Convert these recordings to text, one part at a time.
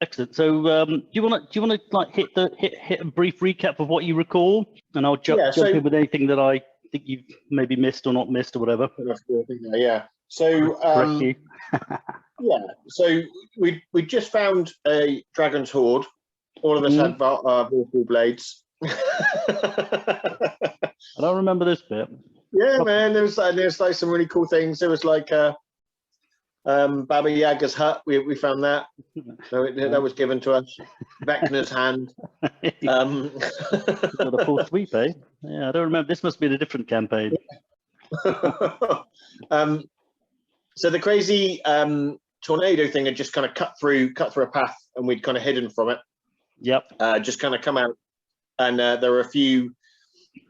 Excellent. So, do you want to like hit a brief recap of what you recall, and I'll jump in with anything that I think you've maybe missed or not missed or whatever. Yeah. So, correct you. yeah. So we just found a dragon's hoard. All of us had vorpal blades. I don't remember this bit. Yeah, man. There's like some really cool things. There was like Baba Yaga's hut. We found that. So that was given to us. Vecna's hand. Got a full sweep, eh? Yeah, I don't remember. This must be a different campaign. So the crazy tornado thing had just kind of cut through a path, and we'd kind of hidden from it. Yep. Just kind of come out, and there were a few,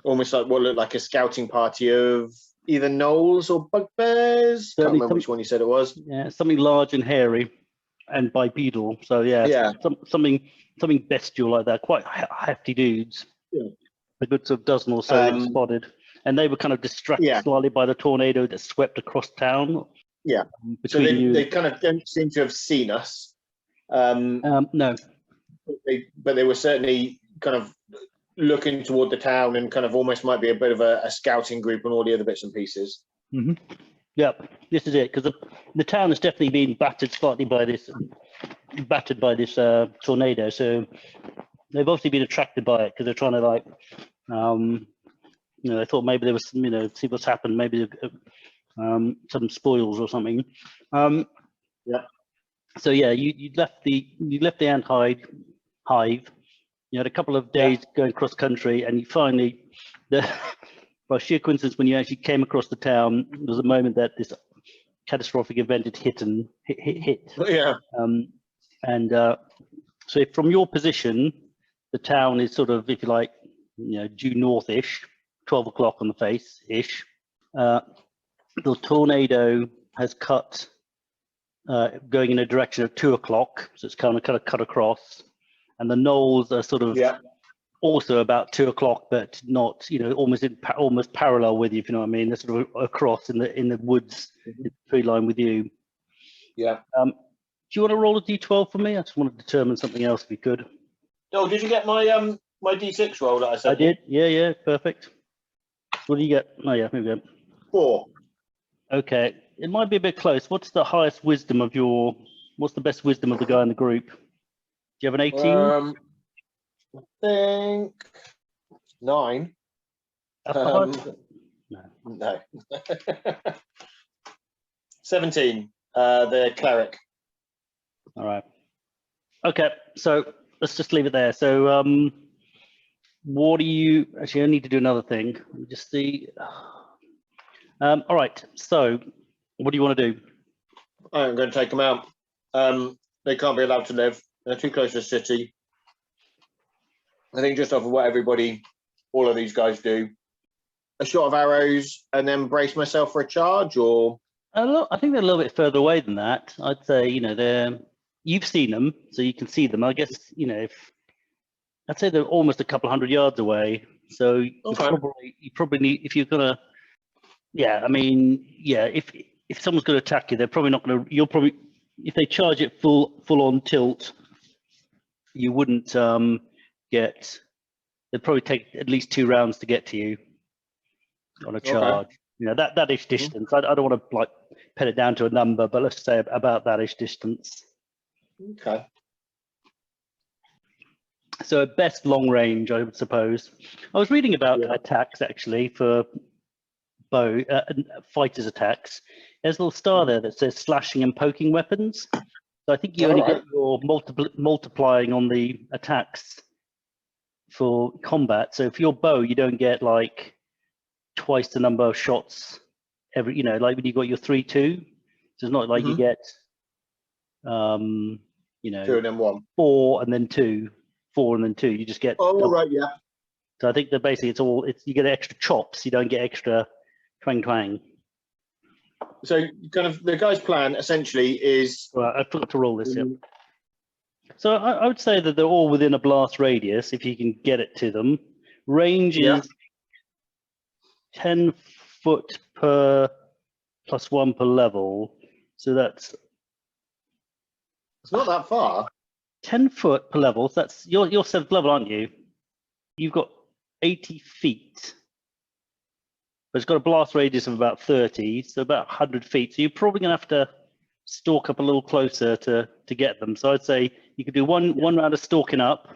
almost like what looked like a scouting party of either gnolls or bugbears. Can't remember which one you said it was. Yeah, something large and hairy and bipedal. So yeah. Something bestial like that. Quite hefty dudes. Yeah. A good sort of dozen or so spotted, and they were kind of distracted slightly by the tornado that swept across town. Yeah. So they kind of don't seem to have seen us. No. But they were certainly kind of looking toward the town, and kind of almost might be a bit of a scouting group and all the other bits and pieces. Mm-hmm. Yep, this is it, because the town has definitely been battered slightly by this tornado. So they've obviously been attracted by it because they're trying to like, they thought maybe there was some, see what's happened, maybe some spoils or something. Yeah. So yeah, you left the ant hive. You had a couple of days going cross country, and you finally, by sheer coincidence, when you actually came across the town, there was a moment that this catastrophic event had hit. Yeah. So from your position, the town is sort of, if you like, due north-ish, 12 o'clock on the face-ish. The tornado has cut, going in a direction of 2 o'clock, so it's kind of cut across. And the gnolls are sort of also about 2 o'clock, but not, almost parallel with you, if you know what I mean. They're sort of across in the woods, tree line with you. Yeah. Do you want to roll a d12 for me? I just want to determine something else if you could. Oh, did you get my my d6 roll that I said? I did. Yeah, perfect. What do you get? Oh yeah, here we go. 4. Okay, it might be a bit close. What's the highest wisdom of what's the best wisdom of the guy in the group? Do you have an 18? I think 9. No. 17. The cleric. All right. Okay, so let's just leave it there. So, what do you actually? I need to do another thing. Let me just see. All right. So, what do you want to do? I'm going to take them out. They can't be allowed to live. They're too close to the city. I think just off of what all of these guys do, a shot of arrows and then brace myself for a charge, or I think they're a little bit further away than that. I'd say you've seen them, so you can see them. I guess I'd say they're almost a couple hundred yards away. So you probably need, if you're gonna, if someone's going to attack you, they're probably not going to. If they charge it full on tilt, you wouldn't they'd probably take at least 2 rounds to get to you on a charge. That ish distance. I don't want to like pin it down to a number, but let's say about that ish distance. Okay. So at best long range, I would suppose. I was reading about attacks actually for bow fighters attacks. There's a little star there that says slashing and poking weapons. So I think you only get your multiplying on the attacks for combat. So for your bow, you don't get like twice the number of shots every, like when you got your 3-2. So it's not like you get, 2 and then 1. 4 and then 2, 4 and then 2. You just get. Oh, right, yeah. So I think that basically you get extra chops. You don't get extra twang. So kind of the guy's plan essentially is. Well, I forgot to roll this. Yeah. So I would say that they're all within a blast radius if you can get it to them. Range is 10 foot per +1 per level. So that's. It's not that far. 10 foot per level. So that's you're 7th level, aren't you? You've got 80 feet. But it's got a blast radius of about 30, so about 100 feet. So you're probably going to have to stalk up a little closer to get them. So I'd say you could do one round of stalking up,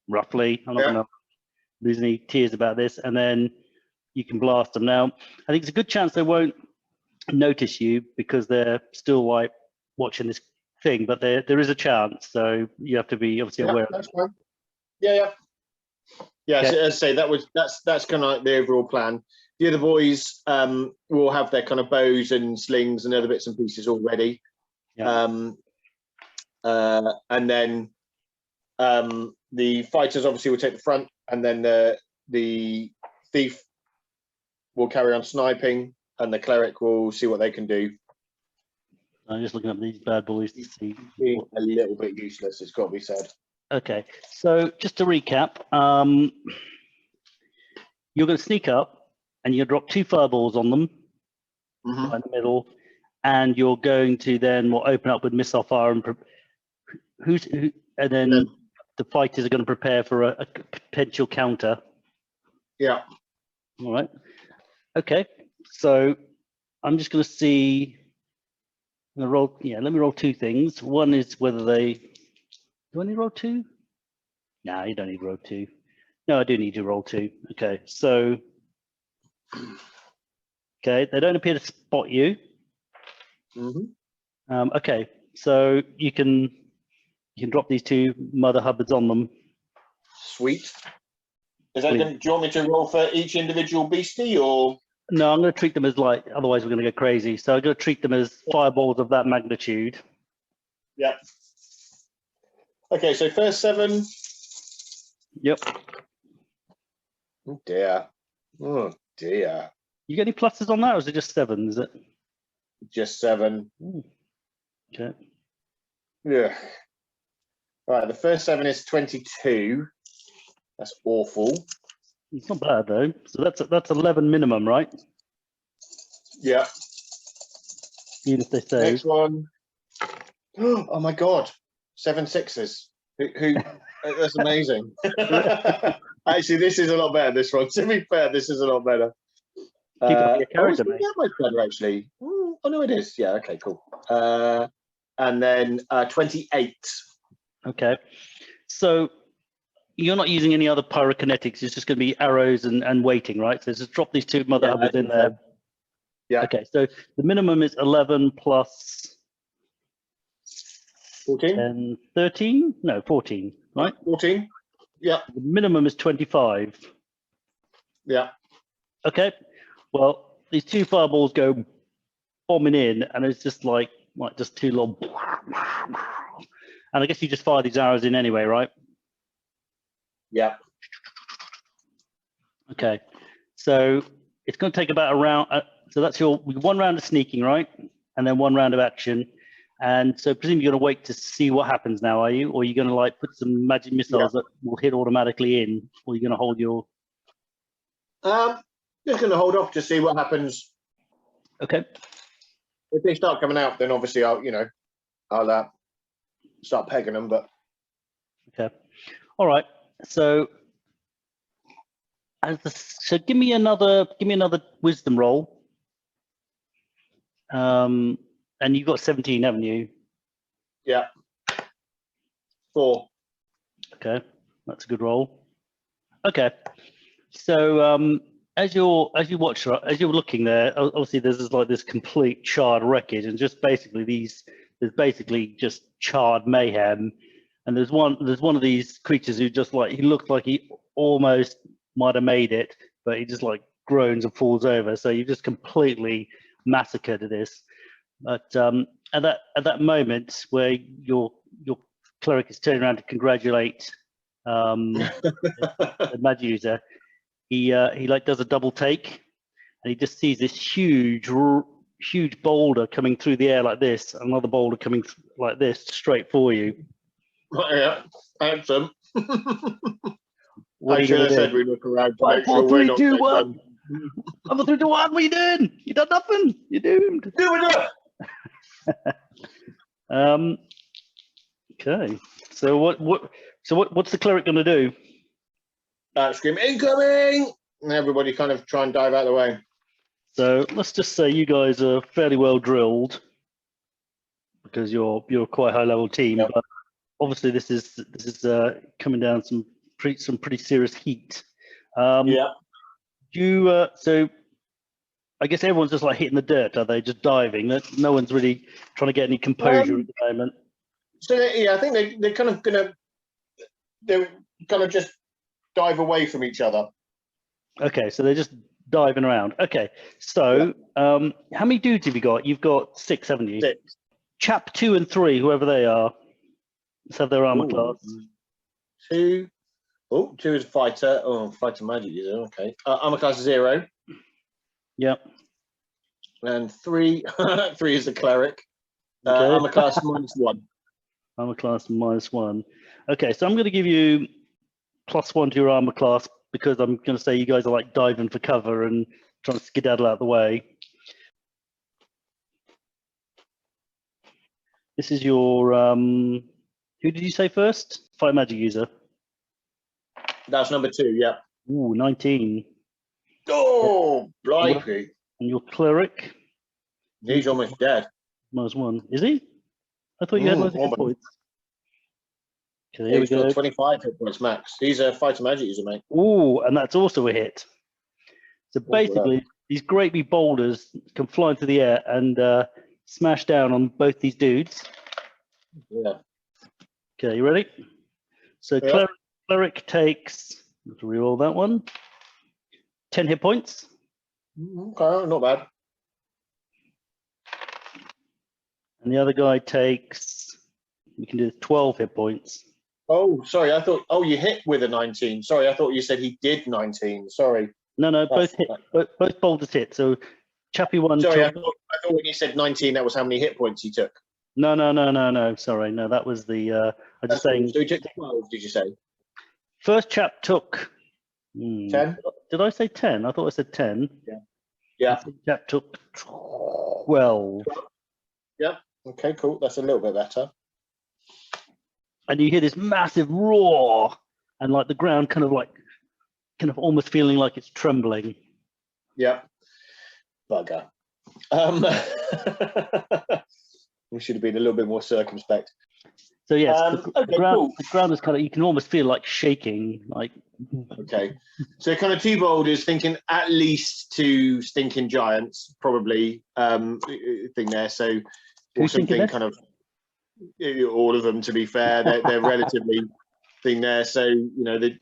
roughly. I'm not going to lose any tears about this, and then you can blast them. Now, I think it's a good chance they won't notice you because they're still like watching this thing, but there is a chance. So you have to be obviously aware. That's fine. Yeah. Okay. So as I say, that's kind of like the overall plan. The other boys will have their kind of bows and slings and other bits and pieces already. Yeah. And then the fighters obviously will take the front, and then the thief will carry on sniping, and the cleric will see what they can do. I'm just looking up these bad boys to see. Being a little bit useless, it's got to be said. Okay, so just to recap, you're going to sneak up, and you're going to drop 2 fireballs on them right in the middle, and you're going to then open up with missile fire, and then the fighters are going to prepare for a potential counter. Yeah. All right. Okay. So I'm just going to see. I'm going to roll. Yeah. Let me roll 2 things. One is whether they. Do I need to roll 2? No, you don't need to roll 2. No, I do need to roll 2. Okay. So. Okay. They don't appear to spot you. Okay. So you can drop these 2 mother hubbards on them. Sweet. Is that do you want me to roll for each individual beastie, or? No, I'm going to treat them as like, otherwise we're going to go crazy. So I'm going to treat them as fireballs of that magnitude. Yeah. Okay, so first 7. Yep. Oh dear. Oh dear. You get any pluses on that, or is it just 7? Is it? Just 7. Ooh. Okay. Yeah. All right, the first 7 is 22. That's awful. It's not bad though. So that's 11 minimum, right? Yeah. Even if they say. Next one. Oh my God. 7 6s. Who that's amazing. Actually, this is a lot better, this one. To be fair, this is a lot better. Keep up your character, mate. Much better, actually. Oh no, it is. Yeah, okay, cool. And then 28. Okay. So you're not using any other pyrokinetics. It's just going to be arrows and waiting, right? So just drop these 2 mother hubbards in there. Yeah. Okay. So the minimum is 11 plus 14. 10, 13? No, 14, right? 14. Yeah. The minimum is 25. Yeah. Okay. Well, these 2 fireballs go bombing in, and it's just like just 2 long. And I guess you just fire these arrows in anyway, right? Yeah. Okay. So it's going to take about a round. So that's your 1 round of sneaking, right? And then 1 round of action. And so presumably you're going to wait to see what happens now, are you? Or are you going to like put some magic missiles that will hit automatically in? Or are you going to hold your... Just going to hold off to see what happens. Okay. If they start coming out, then obviously I'll start pegging them. But okay, all right. So, so give me another wisdom roll. And you've got 17, haven't you? Yeah. 4. Okay, that's a good roll. Okay, so as you're looking there, obviously there's this complete charred wreckage, and just basically there's basically just charred mayhem, and there's one of these creatures who just he looked like he almost might have made it, but he just groans and falls over. So you've just completely massacred this. But at that moment where your cleric is turning around to congratulate the magic user, he does a double take, and he just sees this huge boulder coming through the air like this, another boulder coming like this straight for you. Yeah, handsome. What are you going to do? Said we look around to make 4, sure 3, we're not 2, 1. 4, 3, 2, 1. What are you doing? You done nothing. You're doomed. Do it. Okay. So what's the cleric going to do? Scream incoming, and everybody kind of try and dive out of the way. So let's just say you guys are fairly well drilled because you're a quite high level team, Yep. but obviously this is coming down some pretty serious heat. Yeah. So I guess everyone's just like hitting the dirt. Are they just diving? No one's really trying to get any composure at the moment. So I think they're kind of just dive away from each other. Okay, so they're just diving around. Okay, so how many dudes have you got? You've got 6, haven't you? 6. Chap 2 and 3, whoever they are, let's have their armor class. 2. Oh, 2 is a fighter. Oh, fighter magic user. Okay. Armor class 0. Yep. And 3. 3 is the cleric. Okay. Armor class -1. Armor class -1. Okay, so I'm going to give you +1 to your armor class because I'm going to say you guys are like diving for cover and trying to skedaddle out of the way. This is your who did you say first? Fire magic user. That's number 2. Yeah. Ooh, 19. Oh, blimey! And your cleric. He's almost dead. -1. Is he? I thought you had most hit points. Okay, here we He's go. got 25 hit points max. He's a fighter magic user, mate. Ooh, and that's also a hit. So basically, wow. these great big boulders can fly into the air and smash down on both these dudes. Yeah. Okay, you ready? So Yeah. cleric takes, let's reroll that one, 10 hit points. Okay, not bad. And the other guy takes, we can do 12 hit points. Oh, sorry. I thought. Oh, you hit with a 19. Sorry, I thought you said he did 19. Sorry. No, both hit. Both boulders hit. So Chappie 1. Sorry, I thought when you said 19, that was how many hit points he took. No. Sorry, no, that was the. I'm just saying. So he took 12. Did you say? First chap took 10. Did I say 10? I thought I said 10. Yeah. Second chap took 12. Yeah. Okay, cool. That's a little bit better. And you hear this massive roar, and like the ground kind of almost feeling like it's trembling. Yeah. Bugger. We should have been a little bit more circumspect. So yes, the ground is kind of, you can almost feel like shaking. Like. Okay, so kind of 2 boulders, thinking at least 2 stinking giants, probably thing there. So or something kind of all of them. To be fair, they're relatively thing there. So the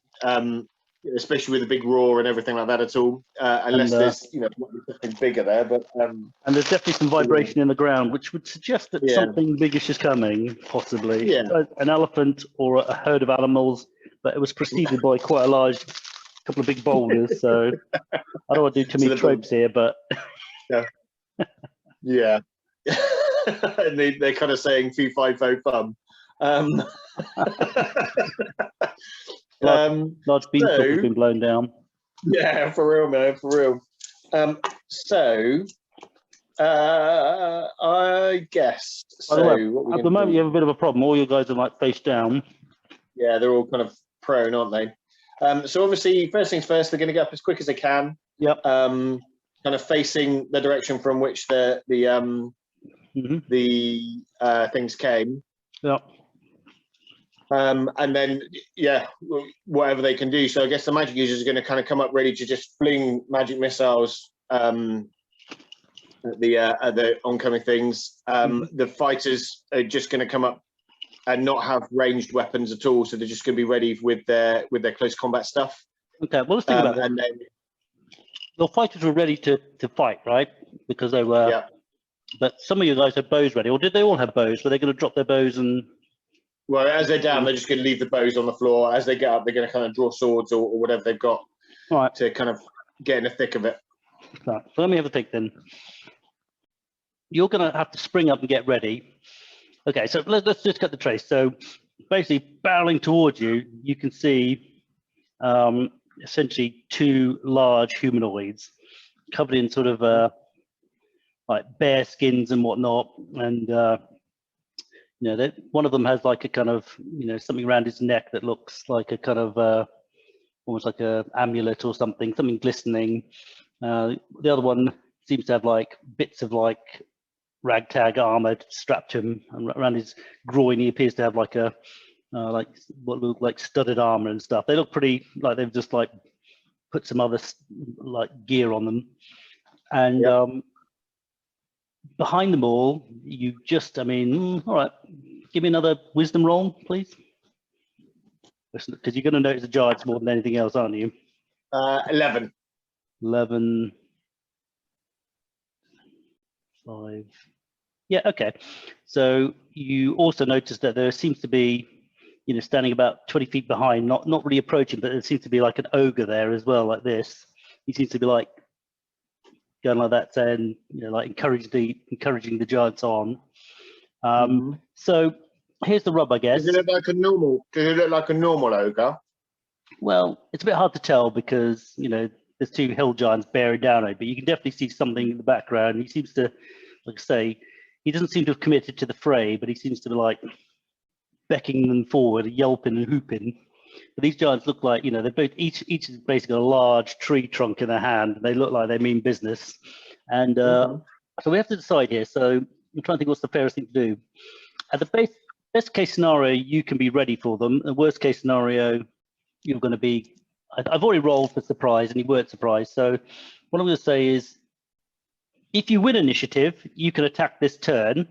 especially with the big roar and everything like that at all, unless there's something bigger there. But and there's definitely some vibration in the ground, which would suggest that something biggish is coming, possibly. Yeah. An elephant or a herd of animals, but it was preceded by quite a large couple of big boulders. So I don't want to do too many tropes here, but yeah. And they're kind of saying foo fi fo fum. Large beanstalk has been blown down. Yeah, for real, man, for real. I guess. By the way, at the moment, you have a bit of a problem. All your guys are like face down. Yeah, they're all kind of prone, aren't they? So obviously, first things first, they're going to get up as quick as they can. Yep. Kind of facing the direction from which the things came. Yep. And then, whatever they can do. So I guess the magic users are going to kind of come up ready to just fling magic missiles at the oncoming things. The fighters are just going to come up and not have ranged weapons at all. So they're just going to be ready with their close combat stuff. Okay, well, let's think about that. And then the fighters were ready to fight, right? Because they were. Yeah. But some of you guys had bows ready, or did they all have bows? Were they going to drop their bows and? Well, as they're down, they're just going to leave the bows on the floor. As they get up, they're going to kind of draw swords or whatever they've got to kind of get in the thick of it. Right. So let me have a think then. You're going to have to spring up and get ready. Okay, so let's just cut the trace. So basically, barreling towards you, you can see essentially 2 large humanoids covered in sort of like bear skins and whatnot, and you know, one of them has like a kind of, you know, something around his neck that looks like a kind of almost like a amulet or something glistening. The other one seems to have like bits of like ragtag armor strapped to him, and around his groin he appears to have like a like what look like studded armor and stuff. They look pretty like they've just like put some other like gear on them. And behind them all, you just, I mean, all right, give me another wisdom roll, please. Because you're going to notice the giants more than anything else, aren't you? 11. 11. 5. Yeah, okay. So you also notice that there seems to be, you know, standing about 20 feet behind, not really approaching, but there seems to be like an ogre there as well, like this. He seems to be like going like that, saying, you know, like encouraging the giants on. So here's the rub, I guess. Does it look like a normal ogre? Well, it's a bit hard to tell because, you know, there's 2 hill giants bearing down on it, but you can definitely see something in the background. He seems to, like I say, he doesn't seem to have committed to the fray, but he seems to be like beckoning them forward, yelping and hooping. But these giants look like, you know, they're both each has basically got a large tree trunk in their hand. And they look like they mean business. And so we have to decide here. So I'm trying to think what's the fairest thing to do. At the best case scenario, you can be ready for them. The worst case scenario, you're going to be. I've already rolled for surprise, and you weren't surprised. So what I'm going to say is, if you win initiative, you can attack this turn.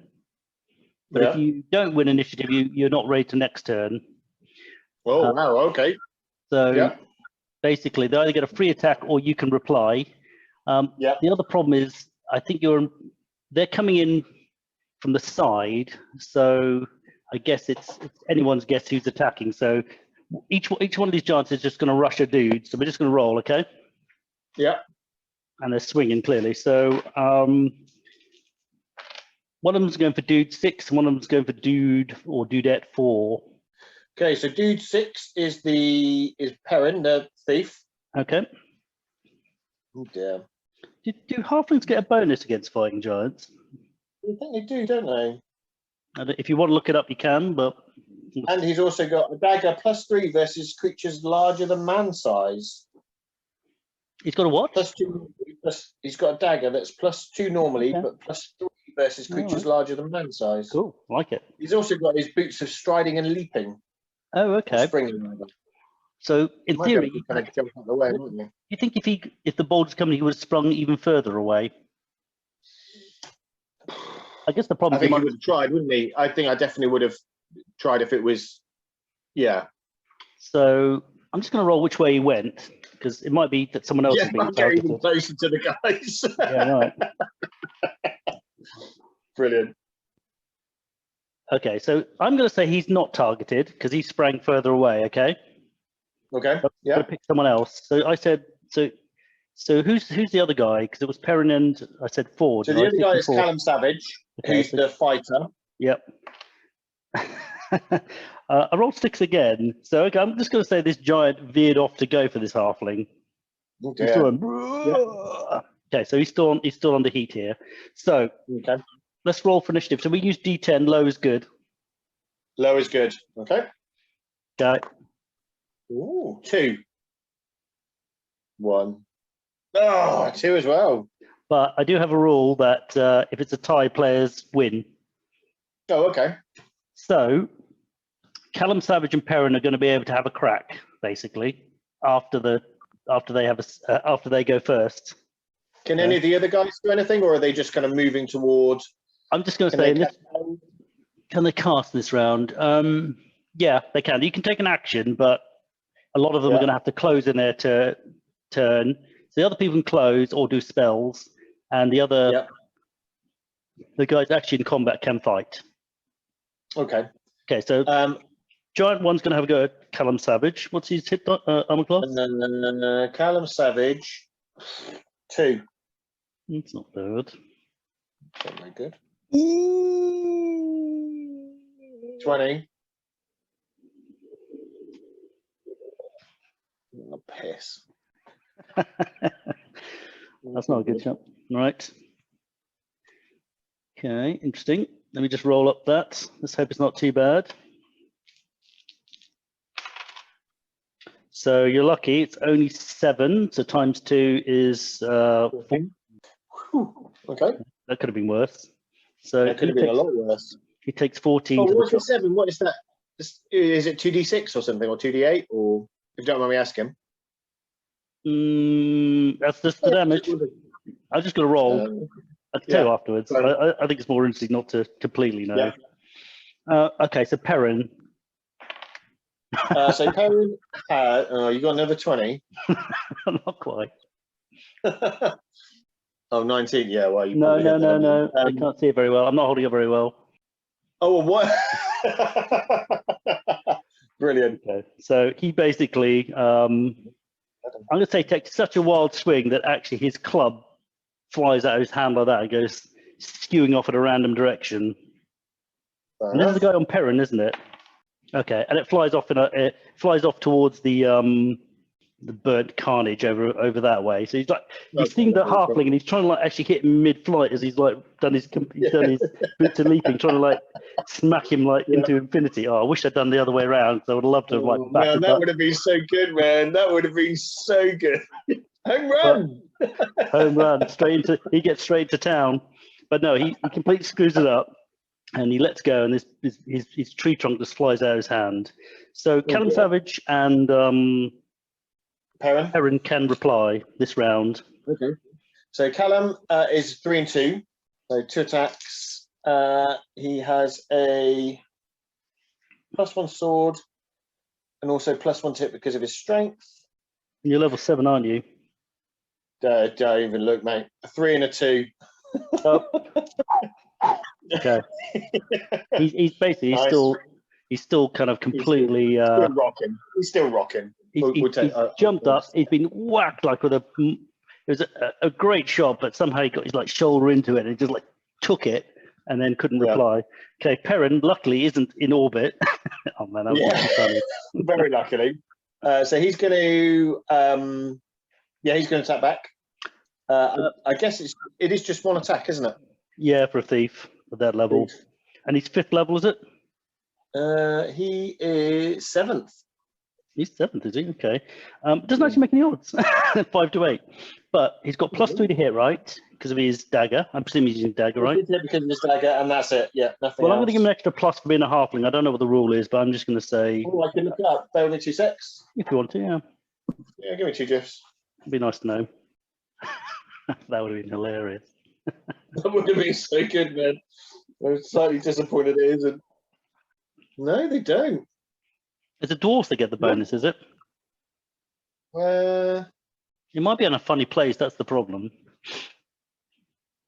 But if you don't win initiative, you're not ready to next turn. Oh, wow, okay. So basically, they either get a free attack or you can reply. The other problem is, I think they're coming in from the side, so I guess it's anyone's guess who's attacking. So each one of these giants is just going to rush a dude. So we're just going to roll, okay? Yeah. And they're swinging clearly. So one of them's going for dude 6, and one of them's going for dude or dudette 4. Okay, so dude 6 is Perrin, the thief. Okay. Oh dear. Do halflings get a bonus against fighting giants? I think they do, don't they? If you want to look it up, you can, but... And he's also got a dagger +3 versus creatures larger than man size. He's got a what? +2. He's got a dagger that's +2 normally, but +3 versus creatures larger than man size. Cool, I like it. He's also got his boots of striding and leaping. Oh, okay. Springing, rather. So in theory, you kind of jump out the way, wouldn't you? You think if the boulders coming, he would have sprung even further away? I guess the problem. I think he would have tried, wouldn't he? I think I definitely would have tried if it was. Yeah. So I'm just going to roll which way he went, because it might be that someone else is being targeted. Even closer to the guys. Yeah, right. Brilliant. Okay, so I'm going to say he's not targeted because he sprang further away. Okay. Okay. Yeah. I'm going to pick someone else. So I said so. Who's the other guy? Because it was Perrin and I said Ford. So the other guy is Callum Savage, who's the fighter. Yep. I rolled 6 again. So okay, I'm just going to say this giant veered off to go for this halfling. Okay. Okay, so he's still under heat here. So let's roll for initiative. So we use D10. Low is good. Low is good. Okay. Okay. Ooh, 2. 1. Oh, 2 as well. But I do have a rule that if it's a tie, players win. Oh, okay. So Callum Savage and Perrin are going to be able to have a crack, basically, after they go first. Can any of the other guys do anything, or are they just kind of moving towards? I'm just going to say, can they cast this round? Yeah, they can. You can take an action, but a lot of them are going to have to close in their turn. So the other people can close or do spells, and the guys actually in combat can fight. Okay. Okay, so giant one's going to have a go at Callum Savage. What's his hit armor class? Callum Savage, 2. It's not bad. Not very good. 20. Oh, piss. That's not a good shot. Right. Okay, interesting. Let me just roll up that. Let's hope it's not too bad. So you're lucky. It's only 7. So times 2 is 4. Okay. That could have been worse. So That could have been a lot worse. He takes 14. Oh, to what's the the 7? What is that? Is it 2d6 or something, or 2d8, or if you don't mind me asking? That's just the damage. I'm just going to roll. I'll tell you afterwards. I think it's more interesting not to completely know. Yeah. Okay, so Perrin. So Perrin had, you got another 20? Not quite. Oh, 19, yeah. Well, you no. I can't see it very well. I'm not holding it very well. Oh, what? Brilliant. Okay. So he basically, I'm going to say, takes such a wild swing that actually his club flies out of his hand like that and goes skewing off in a random direction. And this is the guy on Perrin, isn't it? Okay, and it flies off towards the burnt carnage over that way. So he's seen the halfling and he's trying to like actually hit him mid-flight as he's like done his boots of leaping, trying to like smack him like into infinity. Oh, I wish I'd done the other way around. So I would have loved to have like. Man, that would have been so good, man. That would have been so good. Home run. Home run. He gets straight into town, but no, he completely screws it up. And he lets go, and his tree trunk just flies out of his hand. So Callum Savage and Perrin can reply this round. Okay. So Callum is 3 and 2, so 2 attacks. He has a +1 sword, and also +1 to hit because of his strength. You're level 7, aren't you? Don't even look, mate. A 3 and a 2. Oh. Okay. He's basically nice. he's still kind of completely still rocking. He's still rocking. He's jumped up. He's been whacked like with it was a great shot, but somehow he got his like shoulder into it and he just like took it and then couldn't reply. Okay, Perrin luckily isn't in orbit. Oh man, that was funny. Very luckily. So he's going to he's going to attack back. I guess it is just 1 attack, isn't it? Yeah, for a thief at that level. And he's 5th level, is it? He is 7th. He's 7th, is he? Okay. Doesn't actually make any odds. 5 to 8. But he's got +3 to hit, right? Because of his dagger. I presume he's using dagger, right? Because of his dagger, and that's it. Yeah, nothing Well, else. I'm going to give him an extra plus for being a halfling. I don't know what the rule is, but I'm just going to say... Oh, I can look it up. Bear with me 2 secs. If you want to, yeah. Yeah, give me 2 gifs. It'd be nice to know. That would have been hilarious. That would have been so good, man. I'm slightly disappointed it isn't. No, they don't. It's the dwarves that get the bonus, is it? It might be on a funny place, that's the problem.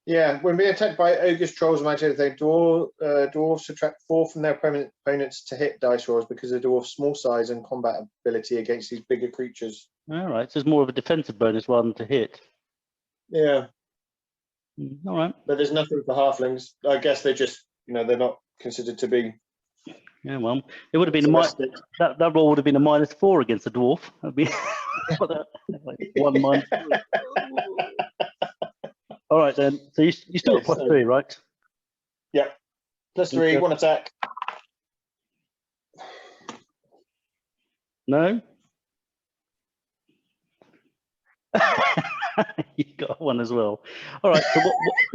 Yeah, when being attacked by ogres, trolls, and magic, dwarves subtract 4 from their opponents to hit dice rolls because of the dwarf's small size and combat ability against these bigger creatures. All right, so it's more of a defensive bonus rather than to hit. Yeah. All right. But there's nothing for halflings. I guess they just, they're not considered to be. Yeah, well, it would have been that roll would have been a -4 against the dwarf. That'd be like 1 -3. All right then. So you still got +3, right? Yeah. +3, 1 attack. No. You got 1 as well. All right.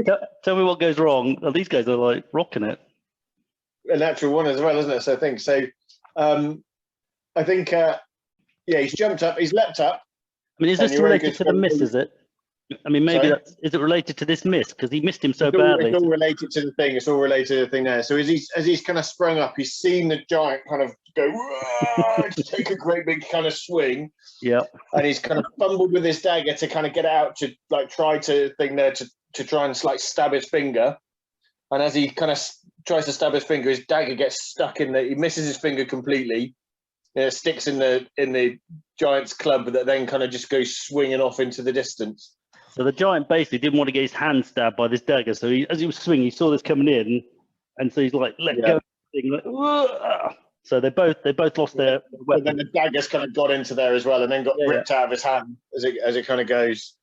So tell me what goes wrong. Well, these guys are like rocking it. A natural 1 as well, isn't it? So I think so. I think he's jumped up. He's leapt up. I mean, is this related to the miss? Is it? I mean, maybe is it related to this miss because he missed him so badly? It's all related to the thing. It's all related to the thing there. So as he's kind of sprung up, he's seen the giant kind of go to take a great big kind of swing. Yeah. And he's kind of fumbled with his dagger to kind of get out to like try to try and like stab his finger. And as he kind of tries to stab his finger, his dagger gets stuck in he misses his finger completely. It sticks in the giant's club that then kind of just goes swinging off into the distance. So the giant basically didn't want to get his hand stabbed by this dagger. So as he was swinging, he saw this coming in, and so he's like, "Let go!" Like, so they both lost their weapon. And then the dagger's kind of got into there as well, and then got ripped out of his hand as it kind of goes.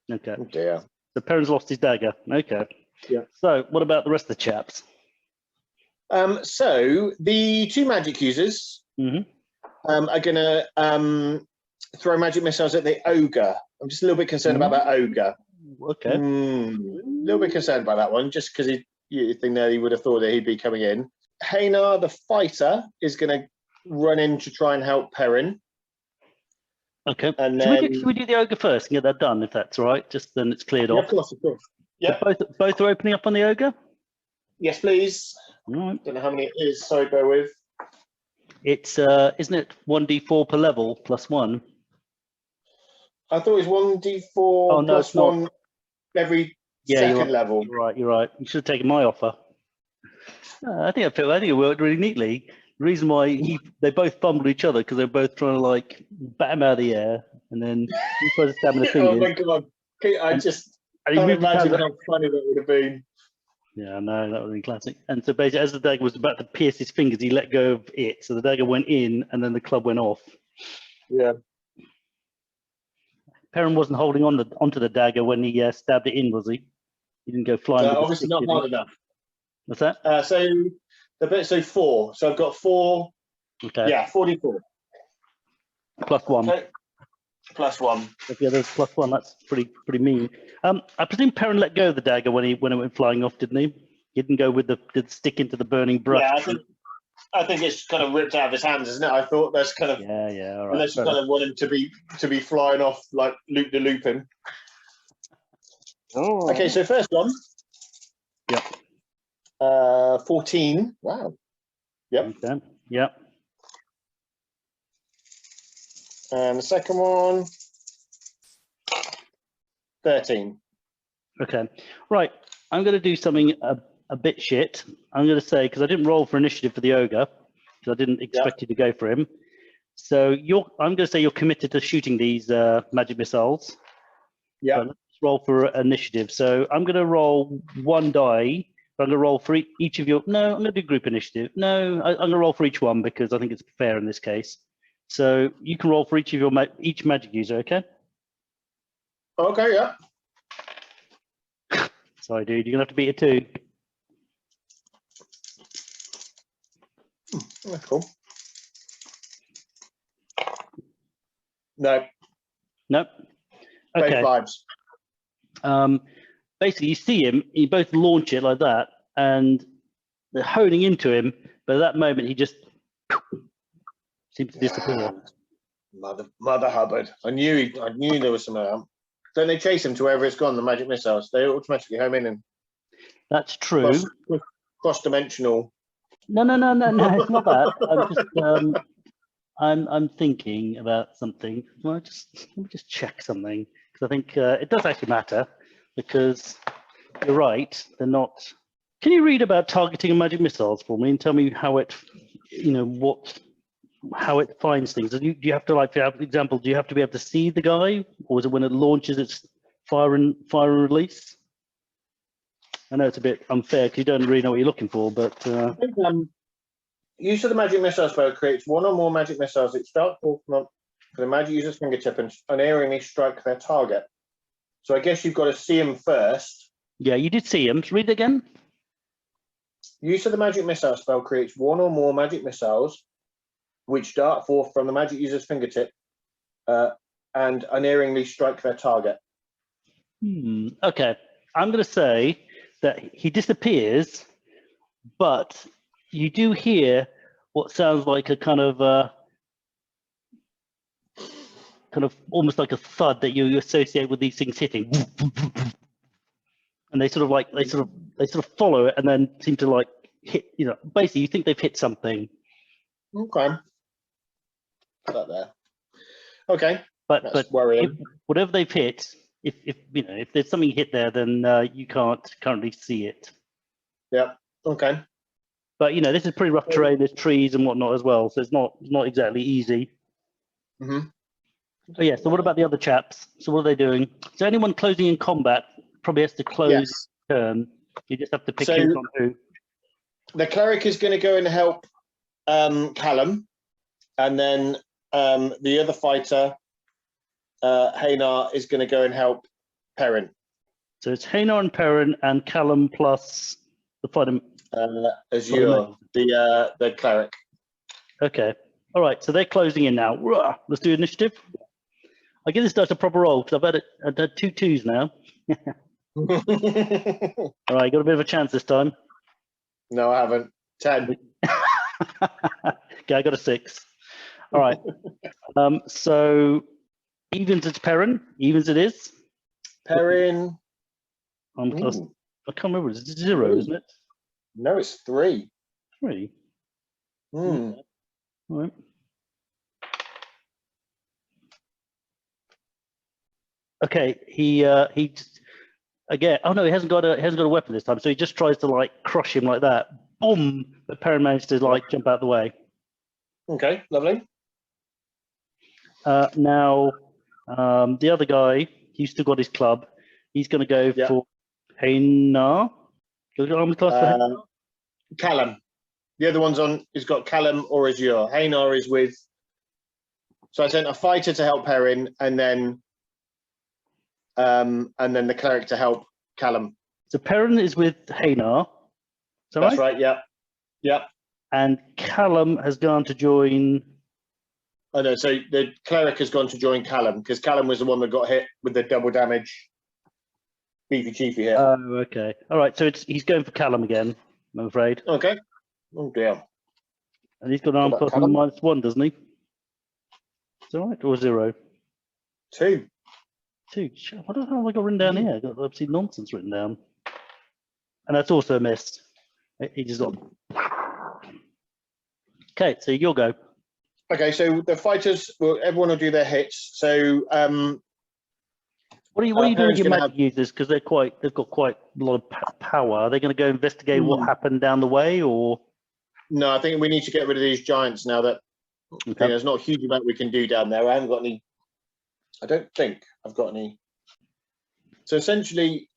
Okay. Oh dear. So Perrin's lost his dagger. Okay. Yeah. So what about the rest of the chaps? So the two magic users are going to throw magic missiles at the ogre. I'm just a little bit concerned about that ogre. Okay. A little bit concerned by that one, just because you think that he would have thought that he'd be coming in. Haynar, the fighter, is going to run in to try and help Perrin. Okay. And Should we do the ogre first and get that done, if that's all right? Just then it's cleared off. Of course, of course. Yeah. So both are opening up on the ogre? Yes, please. All right. Don't know how many it is. Sorry, bear with. It's isn't it 1d4 per level plus 1? I thought it was 1d4 plus 1 every second level. You're right. You should have taken my offer. I think it worked really neatly. The reason why they both fumbled each other because they're both trying to like bat him out of the air, and then he tried to stab him in the fingers. Oh my god! I just and can't imagine how funny that would have been. Yeah, no, that would have been classic. And so basically, as the dagger was about to pierce his fingers, he let go of it. So the dagger went in, and then the club went off. Yeah. Perrin wasn't holding onto the dagger when he stabbed it in, was he? He didn't go flying. Obviously not hard enough. What's that? So 4. So I've got 4. Okay. Yeah, 44. Plus 1. Okay. Plus 1. If the other's plus 1, that's pretty mean. I presume Perrin let go of the dagger when it went flying off, didn't he? He didn't go with the stick into the burning brush. Yeah, I think it's kind of ripped out of his hands, isn't it? I thought that's kind of all right. Unless you kind of want him to be flying off like loop de looping. Oh. Okay, so first one. Yep. 14. Wow. Yep. Okay. Yep. And the second one. 13. Okay. Right. I'm going to do something a bit shit. I'm going to say, because I didn't roll for initiative for the ogre, because I didn't expect you to go for him. So I'm going to say you're committed to shooting these magic missiles. Yeah. So let's roll for initiative. So I'm going to roll 1 die. I'm going to roll for each of your. No, I'm going to do group initiative. No, I'm going to roll for each one because I think it's fair in this case. So you can roll for each of your each magic user. Okay. Okay. Yeah. Sorry, dude. You're gonna have to beat it too. That's cool. No. Nope. Okay. Both vibes. Basically, you see him. You both launch it like that, and they're honing into him. But at that moment, he just seems to disappear. Mother Hubbard. I knew there was some around. Don't they chase him to wherever it's gone? The magic missiles. They automatically home in and. That's true. Cross-dimensional. No. It's not that. I'm just. I'm thinking about something. Well, let me just check something because I think it does actually matter because you're right. They're not. Can you read about targeting magic missiles for me and tell me how it, how it finds things? Do you have to, like, for example, do you have to be able to see the guy, or is it when it launches its fire and release? I know it's a bit unfair because you don't really know what you're looking for, but I think, use of the magic missile spell creates 1 or more magic missiles that start for the magic user's fingertip and unerringly strike their target. So I guess you've got to see him first. Yeah, you did see him. Read it again. Use of the magic missile spell creates 1 or more magic missiles which dart forth from the magic user's fingertip and unerringly strike their target. Okay, I'm going to say that he disappears, but you do hear what sounds like a kind of almost like a thud that you associate with these things hitting, and they sort of follow it and then seem to like hit. Basically, you think they've hit something. Okay. Put that there. Okay. But whatever they've hit, if there's something hit there, then you can't currently see it. Yeah. Okay. But this is pretty rough terrain. There's trees and whatnot as well, so it's not exactly easy. Mm-hmm. So yeah. So what about the other chaps? So what are they doing? So anyone closing in combat probably has to close turn. You just have to pick who's on who. The cleric is going to go and help Callum, and then the other fighter, Haynar, is going to go and help Perrin. So it's Haynar and Perrin and Callum plus the fighter. Azure, the cleric. Okay. All right. So they're closing in now. Rah, let's do initiative. I give this dice a proper roll because I've had 2 2s now. All right, got a bit of a chance this time. No, I haven't. 10. Okay, I got a 6. All right. So evens it's Perrin. Evens it is. Perrin. Plus, I can't remember. It's 0, isn't it? No, it's 3. 3. Mm. All right. Okay, he just, again. Oh no, he hasn't got a weapon this time. So he just tries to like crush him like that. Boom! But Perrin managed to like jump out the way. Okay, lovely. Now, the other guy, he's still got his club. He's going to go for Haynar. Callum. The other one's on. He's got Callum or Azure. Haynar is with. So I sent a fighter to help Perrin, and then the cleric to help Callum. So Perrin is with Haynar. That's right. Yeah. Yeah. And Callum has gone to join. Oh no, so the cleric has gone to join Callum because Callum was the one that got hit with the double damage beefy chiefy hit. Oh, okay. All right, so he's going for Callum again, I'm afraid. Okay. Oh dear. And he's got an arm class -1, doesn't he? Is that right? Or 0? 2. 2. I don't know how I got written down here. I got absolute nonsense written down. And that's also a miss. He just got. Okay, so you'll go. Okay, so the fighters, well, everyone will do their hits. So, what are you doing with your magic users? Because they've got quite a lot of power. Are they going to go investigate what happened down the way, or? No, I think we need to get rid of these giants now that there's not a huge amount we can do down there. I haven't got any. I don't think I've got any. So essentially,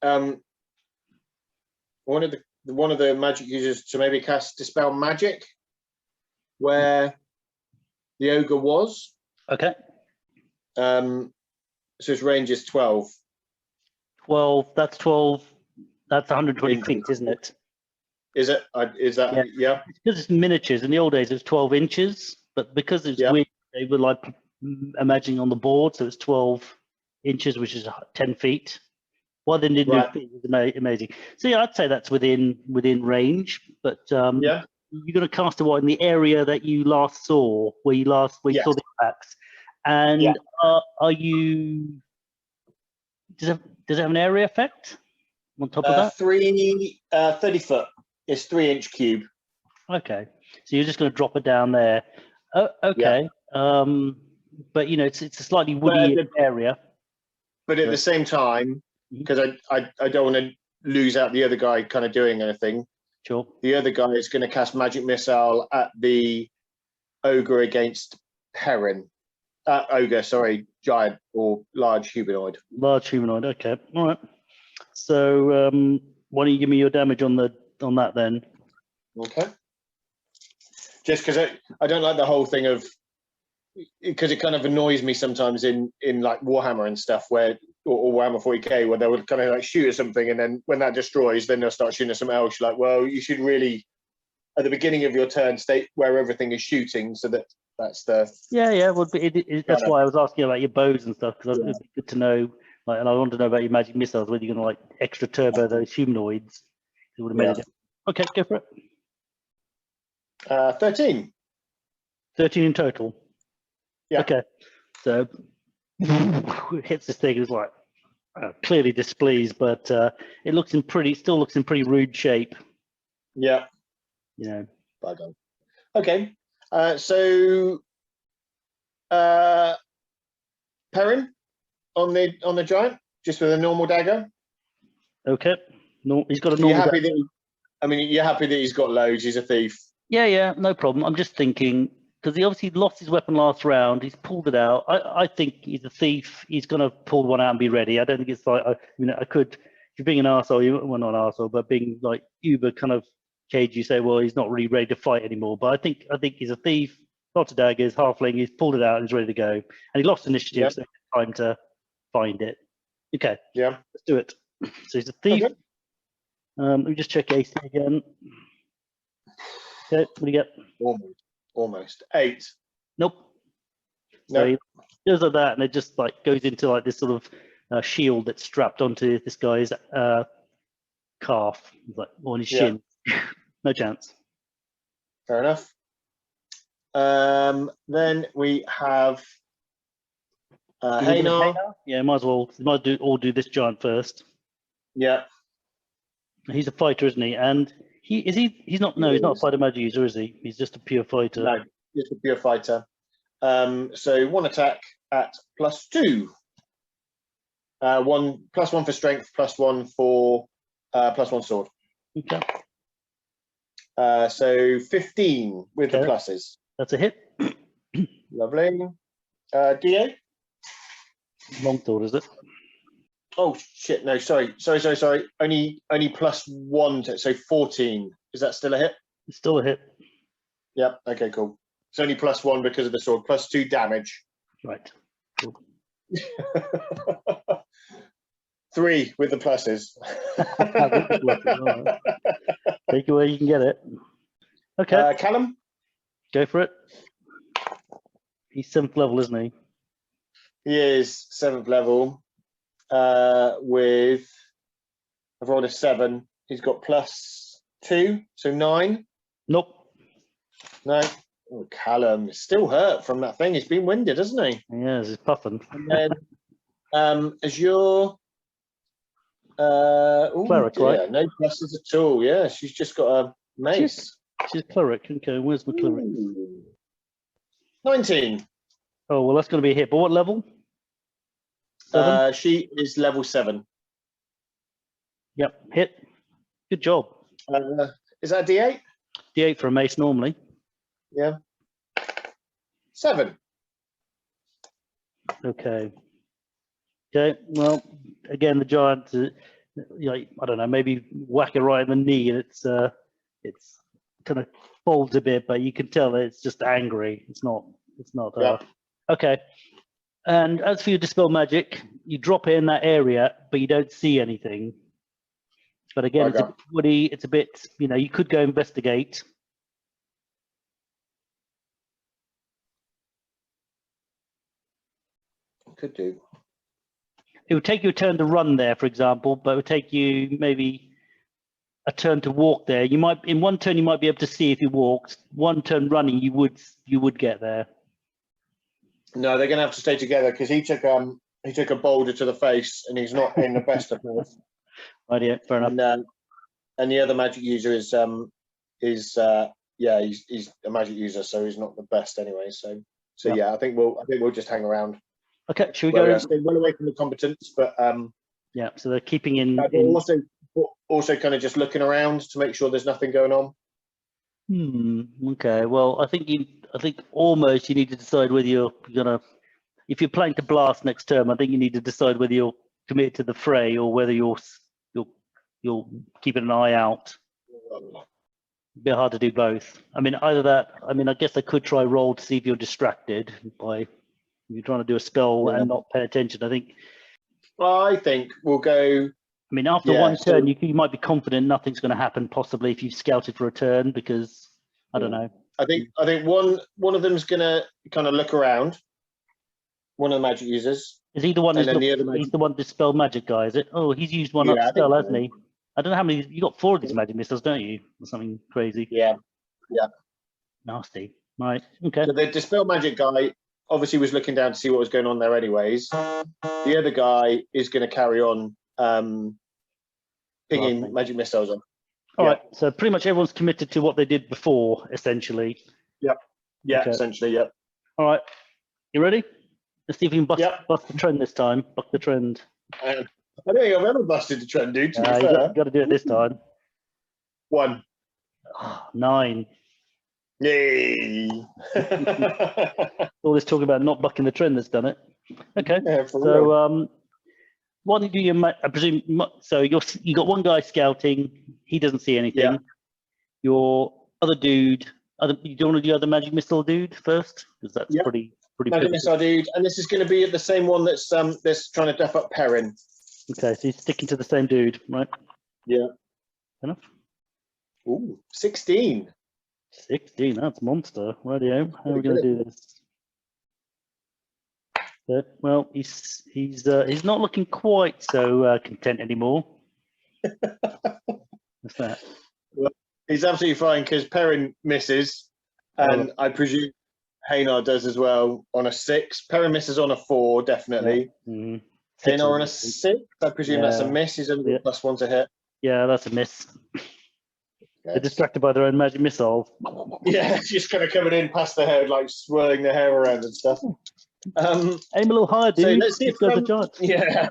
one of the magic users to maybe cast Dispel Magic, where the ogre was. Okay. So his range is 12. 12. That's 12. That's 120 feet, isn't it? Is it? Is that? Yeah. Because it's miniatures. In the old days, it was 12 inches, but because it's weird, they were like imagining on the board, so it's 12 inches, which is 10 feet. Well, they didn't do feet. It was amazing. So yeah, I'd say that's within range, but you're going to cast it in the area that you last saw, where you saw the impacts. And are you? Does it have an area effect on top of that? 30 foot. It's 3-inch cube. Okay, so you're just going to drop it down there. Oh, okay. Yeah. But it's a slightly woody area. But at the same time, because I don't want to lose out the other guy kind of doing anything. Sure. The other guy is going to cast Magic Missile at the ogre against Perrin. Giant or large humanoid. Large humanoid. Okay. All right. So why don't you give me your damage on that then? Okay. Just because I don't like the whole thing of, because it kind of annoys me sometimes in like Warhammer and stuff or Warhammer 40k where they would kind of like shoot at something, and then when that destroys, then they'll start shooting at something else. You're like, well, you should really at the beginning of your turn state where everything is shooting, so that's the Well, that's why I was asking about your bows and stuff, because it'd be good to know, like, and I want to know about your magic missiles, whether you're going to like extra turbo those humanoids. It would have made it. Okay, go for it. 13. 13 in total. Yeah. Okay, so hits this thing. It's like clearly displeased, but it still looks in pretty rude shape. Yeah. Bye done. Okay. So Perrin on the giant, just with a normal dagger. Okay. No, he's got a normal. You're happy that he's got loads. He's a thief. Yeah, no problem. I'm just thinking, because he obviously lost his weapon last round. He's pulled it out. I think he's a thief. He's going to pull one out and be ready. I don't think it's like, I could, if you're being an arsehole, well, not an arsehole, but being like uber kind of cage, you say, well, he's not really ready to fight anymore. But I think he's a thief, lots of daggers, halfling, he's pulled it out and he's ready to go. And he lost initiative, so it's time to find it. Okay. Yeah. Let's do it. So he's a thief. Okay. Let me just check AC again. Okay, what do you get? Almost 8. Nope. So No. he does like that, and it just like goes into like this sort of shield that's strapped onto this guy's calf, like on his shin. No chance. Fair enough. Then we have Haynar. Yeah, might as well do this giant first. Yeah. He's a fighter, isn't he? And he's not he's not a fighter magic user, is he? He's just a pure fighter. No, just a pure fighter. So 1 attack at +2. 1+1 for strength, +1 for +1 sword. Okay. So 15 with the pluses. That's a hit. Lovely. DA? Long sword, is it? Oh shit! No, sorry. Only +1, so 14. Is that still a hit? It's still a hit. Yep. Okay, cool. It's only +1 because of the sword. +2 damage. Right. Cool. 3 with the pluses. Take it where you can get it. Okay. Callum? Go for it. He's 7th level, isn't he? He is 7th level. With I've rolled a 7. He's got +2, so 9. Nope. No. Oh, Callum is still hurt from that thing. He's been winded, hasn't he? Yeah, he's puffing. And then as your cleric, right? No pluses at all. Yeah, she's just got a mace. She's cleric. Okay, where's my cleric? 19. Oh, well, that's going to be a hit. But what level? 7? She is level 7. Yep, hit. Good job. Is that a D8? D8 for a mace normally. Yeah. 7. Okay. Okay. Well, again, the giant, I don't know, maybe whack it right in the knee, and it's kind of folds a bit, but you can tell that it's just angry. It's not. Yeah. Okay. And as for your dispel magic, you drop it in that area, but you don't see anything. But again, it's a bit woody. It's a bit, you could go investigate. Could do. It would take you a turn to run there, for example, but it would take you maybe a turn to walk there. You might, in one turn, you might be able to see if you walked. One turn running, you would get there. No, they're going to have to stay together because he took a boulder to the face and he's not in the best of health. Right, yeah, fair enough. And the other magic user is he's a magic user, so he's not the best anyway. So yeah, I think we'll just hang around. Okay, should we go? Stay well away from the combatants, but yeah. So they're keeping in. Also kind of just looking around to make sure there's nothing going on. Okay. Well, I think almost you need to decide whether you're gonna, if you're planning to blast next term, I think you need to decide whether you're committed to the fray or whether you're keeping an eye out. A bit hard to do both. I mean, either that. I mean, I guess I could try roll to see if you're distracted by if you're trying to do a spell and not pay attention. I think we'll go. I mean, after one turn, you might be confident nothing's going to happen. Possibly if you've scouted for a turn, because I don't know. I think one of them's going to kind of look around. One of the magic users. Is he the one who's he's the one dispel magic guy? Is it? Oh, he's used one up spell, hasn't he? I don't know how many. You got 4 of these magic missiles, don't you? Or something crazy. Yeah. Nasty. Right. Okay. So the dispel magic guy obviously was looking down to see what was going on there, anyways. The other guy is going to carry on pinging magic missiles on. All right. So pretty much everyone's committed to what they did before, essentially. Yep. Yeah. Okay. Essentially. Yep. All right. You ready? Let's see if we can bust the trend this time. Buck the trend. I don't think I've ever busted the trend, dude. To be fair. You got to do it this time. 1. 9. Yay! All this talk about not bucking the trend that's done it. Okay. Yeah, so why don't you do I presume so you got one guy scouting, he doesn't see anything. Yeah. Your other dude, you don't want to do other magic missile dude first? Because that's pretty magic missile dude, and this is going to be the same one that's trying to duff up Perrin. Okay, so he's sticking to the same dude, right? Yeah. Enough? Ooh, 16. 16, that's monster. Radio. How are we going to do this? Well, he's not looking quite so content anymore. What's that? Well, he's absolutely fine because Perrin misses, and I presume Haynar does as well on a 6. Perrin misses on a 4, definitely. Yeah. Haynar on a 6. I presume that's a miss. He's only got +1 to hit. Yeah, that's a miss. Yes. They're distracted by their own magic missile. Yeah, just kind of coming in past the head, like swirling their hair around and stuff. Aim a little higher, dude. So let's see if giant.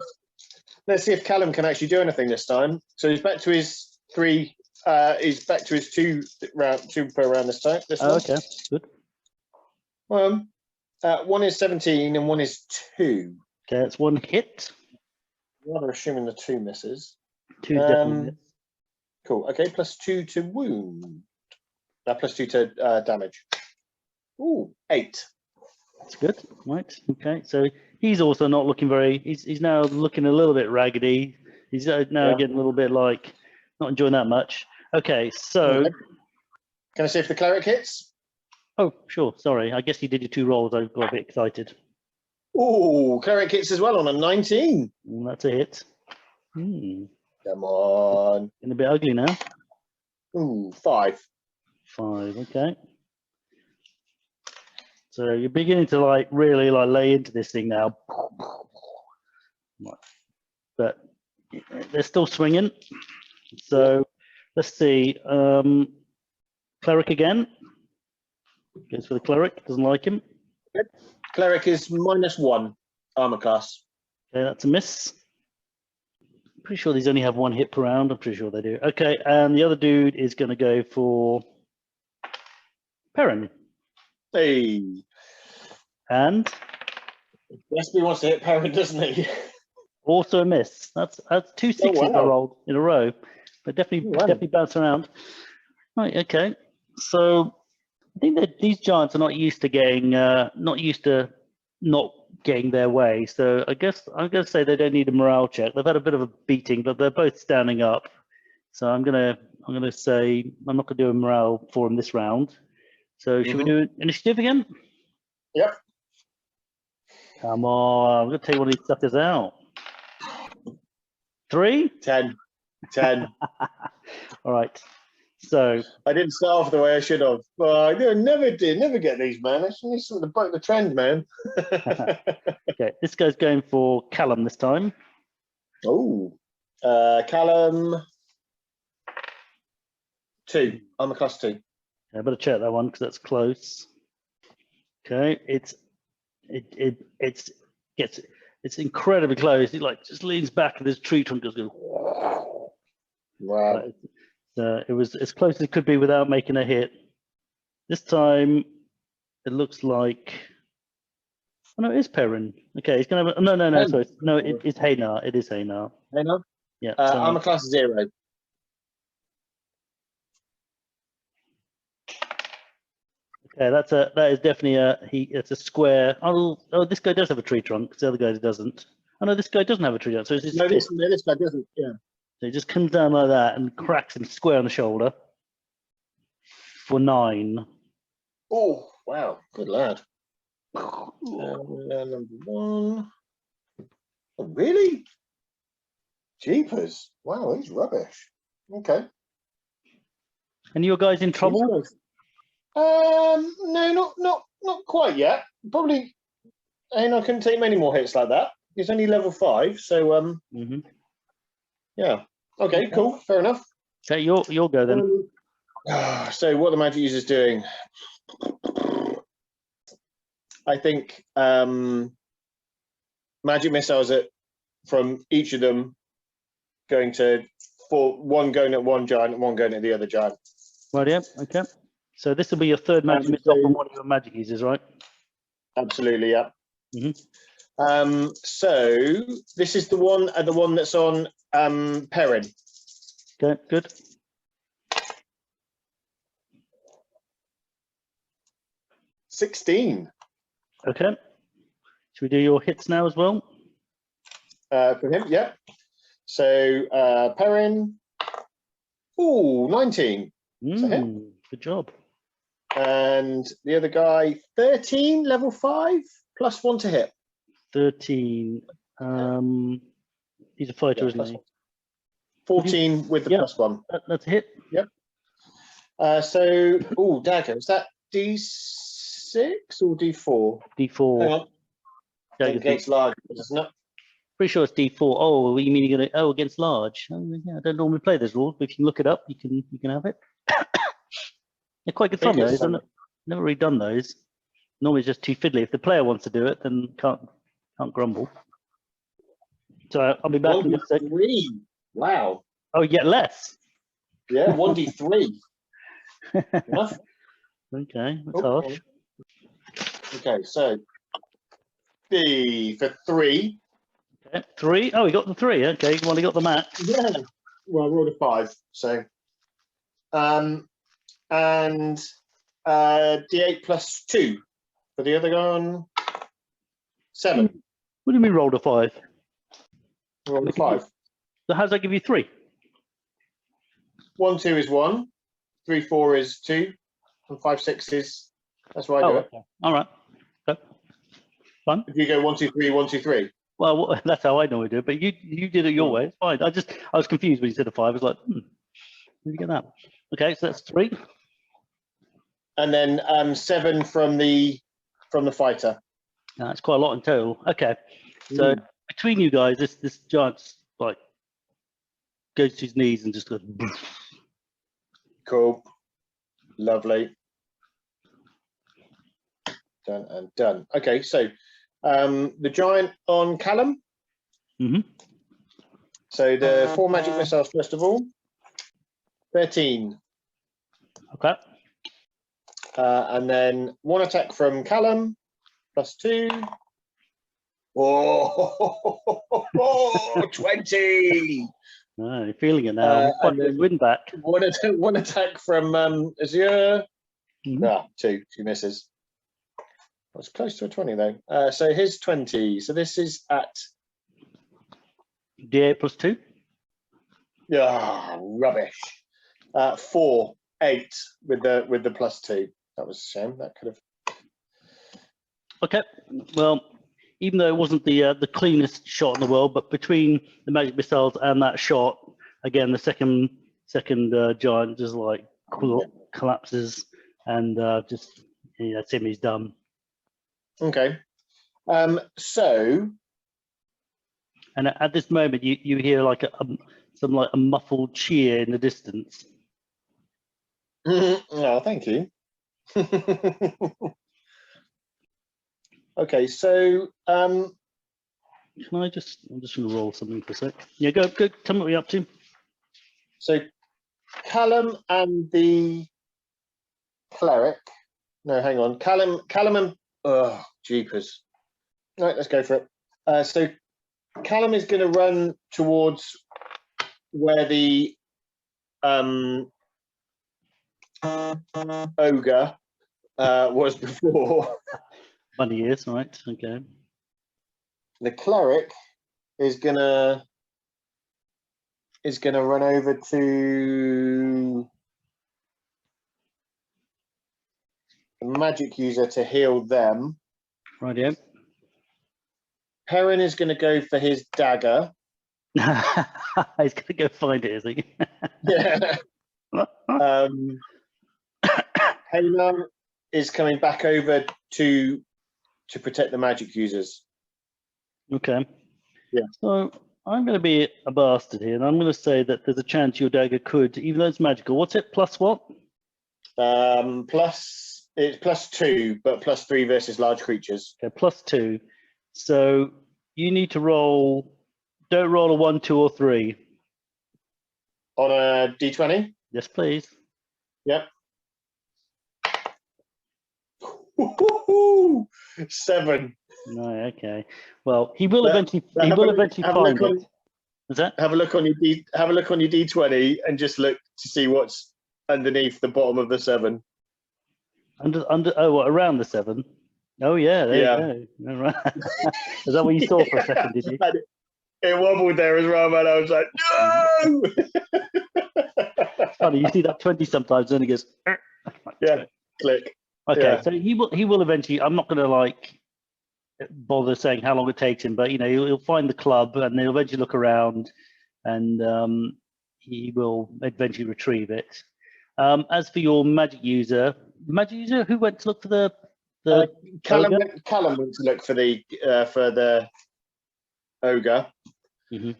Let's see if Callum can actually do anything this time. So he's back to his 3. He's back to his 2 per round this time. Okay, good. 1 is 17 and 1 is 2. Okay, that's 1 hit. Rather assuming the 2 misses. 2 definitely miss. Cool. Okay, +2 to wound. +2 to damage. Ooh, 8. That's good. Right. Okay. So he's also not looking very. He's now looking a little bit raggedy. He's now getting a little bit like not enjoying that much. Okay. So can I see if the cleric hits? Oh, sure. Sorry. I guess you did your 2 rolls. I got a bit excited. Ooh, cleric hits as well on a 19. That's a hit. Come on. Getting a bit ugly now. Ooh, 5. 5. Okay. So you're beginning to like really like lay into this thing now. But they're still swinging. So let's see. Cleric again. Goes for the cleric. Doesn't like him. Cleric is -1 armor class. Okay, that's a miss. Pretty sure these only have 1 hit per round. I'm pretty sure they do. Okay, and the other dude is going to go for Perrin. Hey. And Westby wants to hit Perrin, doesn't he? Also a miss. That's 2 6s I rolled in a row, but definitely bounce around. Right. Okay. So I think that these giants are not used to not getting their way. So I guess I'm going to say they don't need a morale check. They've had a bit of a beating, but they're both standing up. So I'm gonna say I'm not going to do a morale for them this round. So should we do initiative again? Yep. Come on, I'm going to tell you what these suckers out. 3? 10. All right. So I didn't start off the way I should have. I never get these, man. I should need something to break the trend, man. Okay, this guy's going for Callum this time. Oh, Callum 2. I'm a class 2. Yeah, I better check that one because that's close. Okay, it's incredibly close. He like just leans back and his tree trunk just goes. Wow. It was as close as it could be without making a hit. This time, it looks like. Oh no, it is Perrin. Okay, he's gonna have. No. Sorry, no, it's Haynar. It is Haynar. Haynar. Yeah. I'm a class 0. Okay, that is definitely it's a square. Oh, this guy does have a tree trunk. The other guy doesn't. Oh no, this guy doesn't have a tree trunk. So it's just this guy doesn't. Yeah. So he just comes down like that and cracks him square on the shoulder for 9. Oh wow, good lad. Number 1. Oh, really? Jeepers! Wow, he's rubbish. Okay. And your guys in trouble? No, not quite yet. Probably, I couldn't take many more hits like that. He's only level 5, so yeah. Okay, cool. Fair enough. Okay, you'll go then. So what the magic user's doing? I think magic missiles from each of them going at one giant and one going at the other giant. Right, yeah. Okay. So this will be your 3rd magic missile from one of your magic users, right? Absolutely, yeah. So this is the one that's on Perrin. Okay, good. 16. Okay. Should we do your hits now as well? For him, yeah. So Perrin. Ooh, 19. Good job. And the other guy, 13, level 5, +1 to hit. 13. He's a fighter, Yeah, isn't he? 14 with the Yep. +1. That's a hit. Yep. Dagger, is that D6 or D4? D4. Hang on. Dagger's Against large, isn't it? Pretty sure it's D4. Oh, you mean you're gonna? Oh, against large. Oh, yeah, I don't normally play those rules, but if you can look it up, you can have it. They're quite good fun, those. I've never really done those. Normally it's just too fiddly. If the player wants to do it, then can't grumble. So I'll be back in a sec. 1d3. Wow. Oh, you get less. Yeah, 1d3. Enough. Okay, that's harsh. Okay, so D for 3. Okay, 3. Oh, he got the 3. Okay, well, he got the match. Yeah. Well, I rolled a 5. So, and D8 +2 for the other one. 7. What do you mean rolled a 5? Rolled a 5. So how does that give you 3? 1, 2 is 1. 3, 4 is 2. And 5, 6 is. That's why I do it. Okay. All right. Okay. Fun. If you go 1, 2, 3, 1, 2, 3. Well, that's how I normally do it, but you did it your way. It's fine. I was confused when you said a 5. I was like, where did you get that? Okay, so that's 3. And then 7 from the fighter. That's quite a lot in total. Okay, so between you guys, this giant's like goes to his knees and just goes. Cool. Lovely. Done and done. Okay, so the giant on Callum. Mm-hmm. So the 4 magic missiles first of all. 13. Okay. And then 1 attack from Callum, +2. Oh, 20. No, you're feeling it now. And then win back. One attack from Azure. Mhm. 2 misses. I was close to a 20 though. So here's 20. So this is at D8 +2. rubbish. 4, 8 with the +2. That was a shame. That could have. Okay. Well, even though it wasn't the cleanest shot in the world, but between the magic missiles and that shot, again, the second giant just like collapses and just that's him. He's done. Okay. So. And at this moment, you hear like a muffled cheer in the distance. Oh, thank you. Okay, so can I'm just gonna roll something for a sec. Yeah, go. Tell me what you're up to. So Callum and the cleric. No, hang on. Callum and jeepers. Right, let's go for it. So Callum is going to run towards where the ogre was before. Bunny ears, right? Okay. The cleric is gonna run over to the magic user to heal them. Rightio. Perrin is going to go for his dagger. He's going to go find it, is he? Yeah. Hayman is coming back over to protect the magic users. Okay. Yeah. So I'm going to be a bastard here, and I'm going to say that there's a chance your dagger could, even though it's magical. What's it? Plus what? It's +2, but +3 versus large creatures. Okay, +2. So you need to roll. Don't roll a 1, 2, or 3. On a d20? Yes, please. Yep. 7. No, okay. Well, he will eventually. He will eventually find it. Is that? Have a look on your d20 and just look to see what's underneath the bottom of the 7. Under. Oh, what, around the 7? Oh yeah, there you go. All right. Is that what you saw for a second? Did you? It wobbled there as well, man. I was like, no. Funny, you see that 20 sometimes, and it goes. Yeah. Click. Okay, Yeah. so he will eventually. I'm not going to like bother saying how long it takes him, but you know he'll find the club and he'll eventually look around, and he will eventually retrieve it. As for your magic user who went to look for the Callum ogre? went to look for the ogre. Mm-hmm.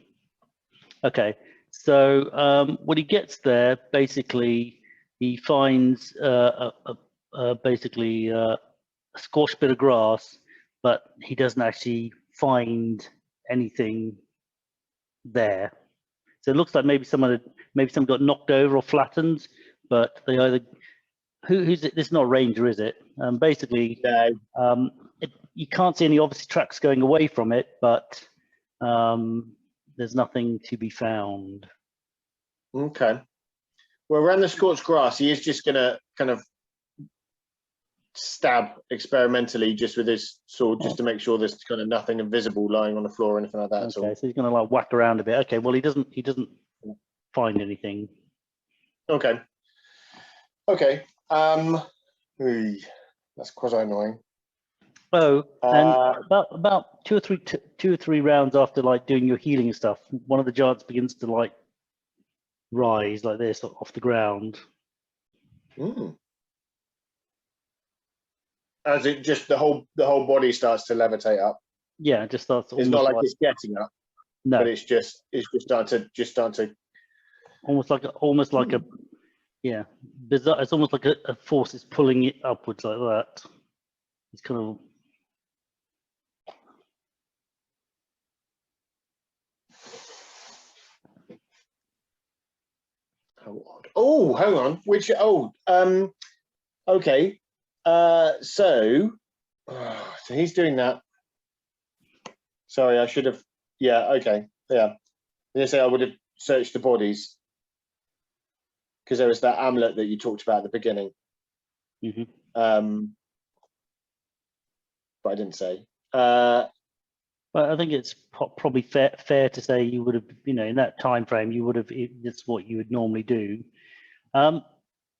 Okay, so when he gets there, basically he finds basically a squashed bit of grass, but he doesn't actually find anything there. So it looks like maybe someone got knocked over or flattened, but they either who's it? This is not a ranger, is it? Basically, No. You can't see any obvious tracks going away from it, but there's nothing to be found. Okay. Well, around the scorched grass, he is just gonna kind of stab experimentally just with his sword, just to make sure there's kind of nothing invisible lying on the floor or anything like that. Okay, so he's gonna like whack around a bit. Okay, well he doesn't find anything. Okay. Okay. That's quasi annoying. Oh, and about two or three rounds after like doing your healing and stuff, one of the giants begins to like rise like this off the ground. As it just the whole body starts to levitate up. Yeah, it just starts. It's not like it's getting up. No, but it's just starting to almost like a yeah, bizarre. It's almost like a force is pulling it upwards like that. It's kind of. Oh, hang on. Okay. So he's doing that. Sorry, I should have. Yeah. Okay. Yeah. I say I would have searched the bodies because there was that amulet that you talked about at the beginning. Mm-hmm. But I didn't say. But I think it's probably fair to say you would have, in that time frame, you would have. That's what you would normally do.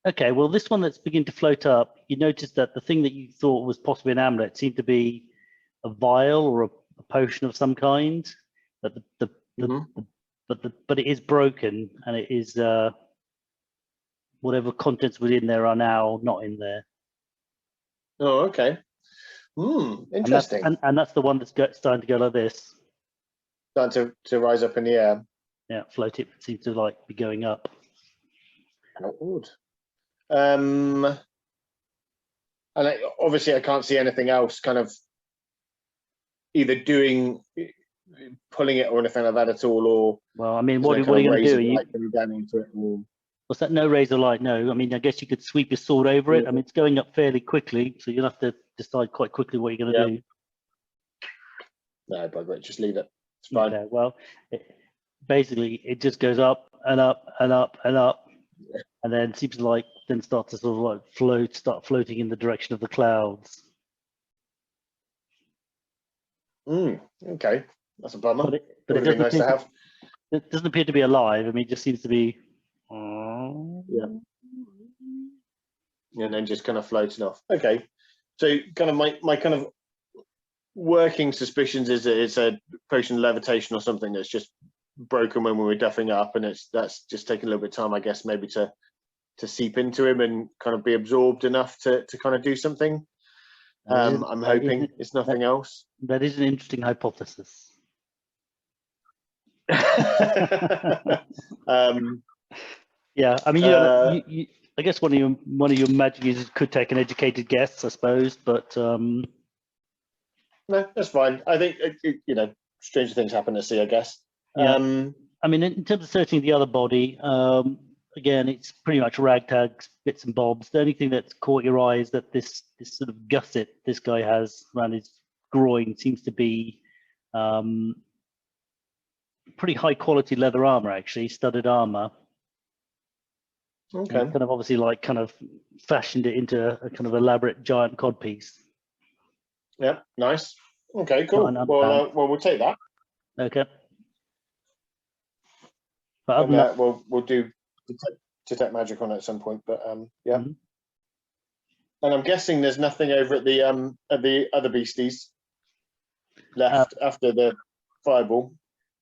Okay, well, this one that's beginning to float up, you notice that the thing that you thought was possibly an amulet seemed to be a vial or a potion of some kind. But but it is broken, and it is whatever contents within there are now not in there. Oh, okay. Interesting. And that's the one that's starting to go like this. Starting to rise up in the air. Yeah, float. It seems to like be going up. How odd. And obviously I can't see anything else kind of either pulling it or anything like that at all, or well, I mean, what are you going to do? Down into it, or... What's that? No razor light? No. I mean, I guess you could sweep your sword over it. I mean, it's going up fairly quickly, so you'll have to decide quite quickly what you're going to do. No, but just leave it. It's fine. Okay, well, basically, it just goes up and up and up and up, and then seems to like then start to sort of like start floating in the direction of the clouds. Okay, that's a bummer. But it doesn't nice to have. It doesn't appear to be alive. I mean, it just seems to be. Yeah. And then just kind of floating off. Okay, so kind of my kind of working suspicions is that it's a potion of levitation or something that's just broken when we were duffing up, and that's just taking a little bit of time, I guess, maybe to seep into him and kind of be absorbed enough to kind of do something. I'm hoping it's nothing else. That is an interesting hypothesis. Yeah, I mean, I guess one of your magic users could take an educated guess, I suppose, but no, that's fine. I think stranger things happen at sea, I guess. Yeah. I mean, in terms of searching the other body, again, it's pretty much ragtags, bits and bobs. The only thing that's caught your eye is that this sort of gusset this guy has around his groin seems to be pretty high quality leather armor, actually, studded armor. Okay. And kind of obviously kind of fashioned it into a kind of elaborate giant codpiece. Yeah, nice. Okay, cool. Well, we'll take that. Okay. But other than that, we'll do detect magic on it at some point. But yeah. And I'm guessing there's nothing over at the other beasties left after the fireball.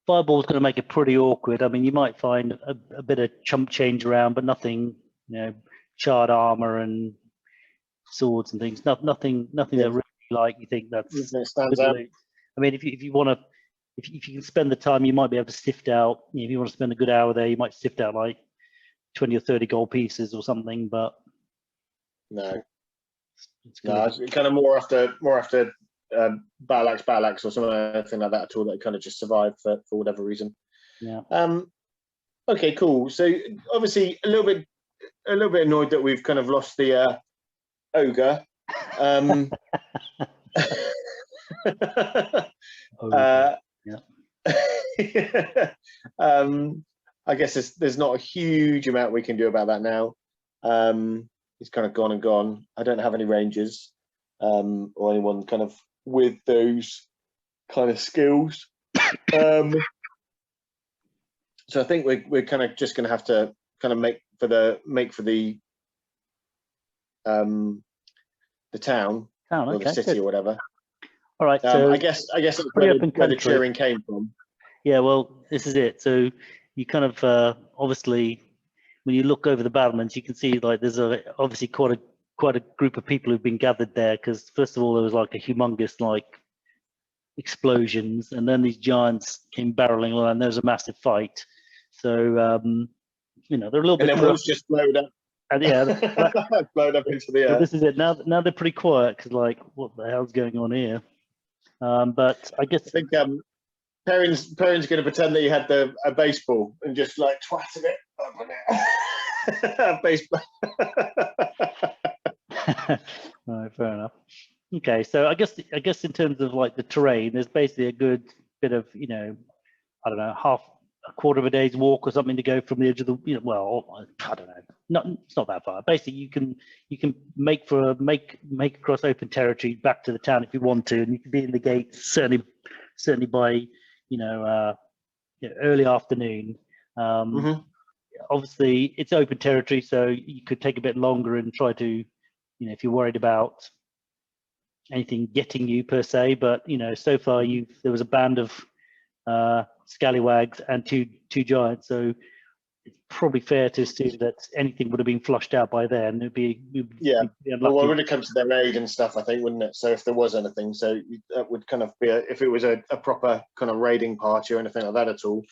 Fireball's going to make it pretty awkward. I mean, you might find a bit of chump change around, but nothing, charred armor and swords and things. Nothing that really like you think that's. It stands out. I mean, if you want to, if you can spend the time, you might be able to sift out. If you want to spend a good hour there, you might sift out like 20 or 30 gold pieces or something. But no, it's kind of more after battle axe or something like that at all that kind of just survived for whatever reason. Yeah. Okay, cool. So obviously a little bit annoyed that we've kind of lost the ogre. I guess there's not a huge amount we can do about that now. He's kind of gone and gone. I don't have any rangers or anyone kind of with those kind of skills. So I think we're kind of just going to have to kind of make for the town or the city or whatever. All right. So I guess that's where the cheering came from. Yeah, well, this is it. So you kind of obviously, when you look over the battlements, you can see like there's obviously quite a group of people who've been gathered there, because first of all there was like a humongous like explosions, and then these giants came barreling along, and there was a massive fight. So they're a little bit. And then just blowed up. And yeah, blowed up into the air. So this is it. Now they're pretty quiet because like, what the hell's going on here? But I think Perrin's going to pretend that he had a baseball and just like twatted it up on it. Baseball. All right, fair enough. Okay, so I guess in terms of like the terrain, there's basically a good bit of I don't know, a quarter of a day's walk or something to go from the edge of the well, I don't know, it's not that far. Basically, you can make across open territory back to the town if you want to, and you can be in the gate certainly by early afternoon. Obviously it's open territory, so you could take a bit longer and try to if you're worried about anything getting you per se, but so far there was a band of scallywags and two giants, so it's probably fair to assume that anything would have been flushed out by then. It'd be unlucky. Well, when it comes to their aid and stuff, I think, wouldn't it? So if there was anything, so that would kind of be if it was a proper kind of raiding party or anything like that at all.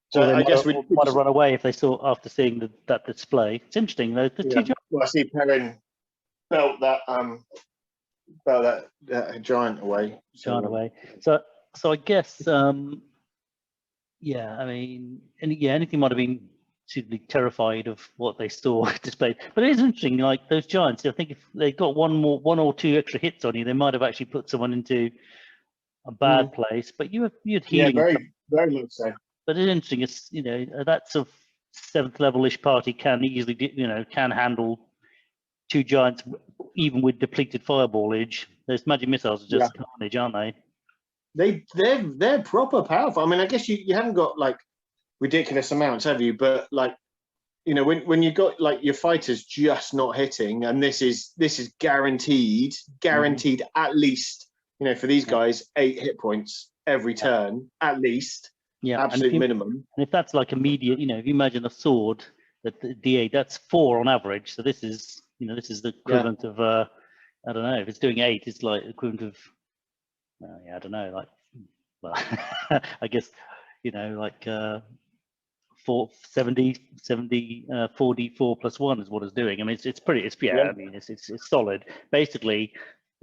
So I guess we might have run away if they saw after seeing that display. It's interesting though. The two giants. Well, I see Perrin belt that giant away. So I guess I mean, anything might have been suitably terrified of what they saw displayed. But it is interesting, like those giants. I think if they got one or two extra hits on you, they might have actually put someone into a bad place. But you had healing. Yeah, very much so. But it's interesting. It's that sort of 7th level-ish party can easily can handle two giants even with depleted fireballage. Those magic missiles are just carnage, aren't they? They're proper powerful. I mean, I guess you haven't got like ridiculous amounts, have you? But like, when you got like your fighters just not hitting, and this is guaranteed at least, for these guys 8 hit points every turn at least. Yeah, absolute minimum. And if that's like immediate, if you imagine a sword that the D8, that's 4 on average. So this is the equivalent of I don't know, if it's doing 8, it's like equivalent of I don't know, like, well, I guess, like 470, 4d4 plus 1 is what it's doing. I mean, it's pretty, I mean, it's solid. Basically,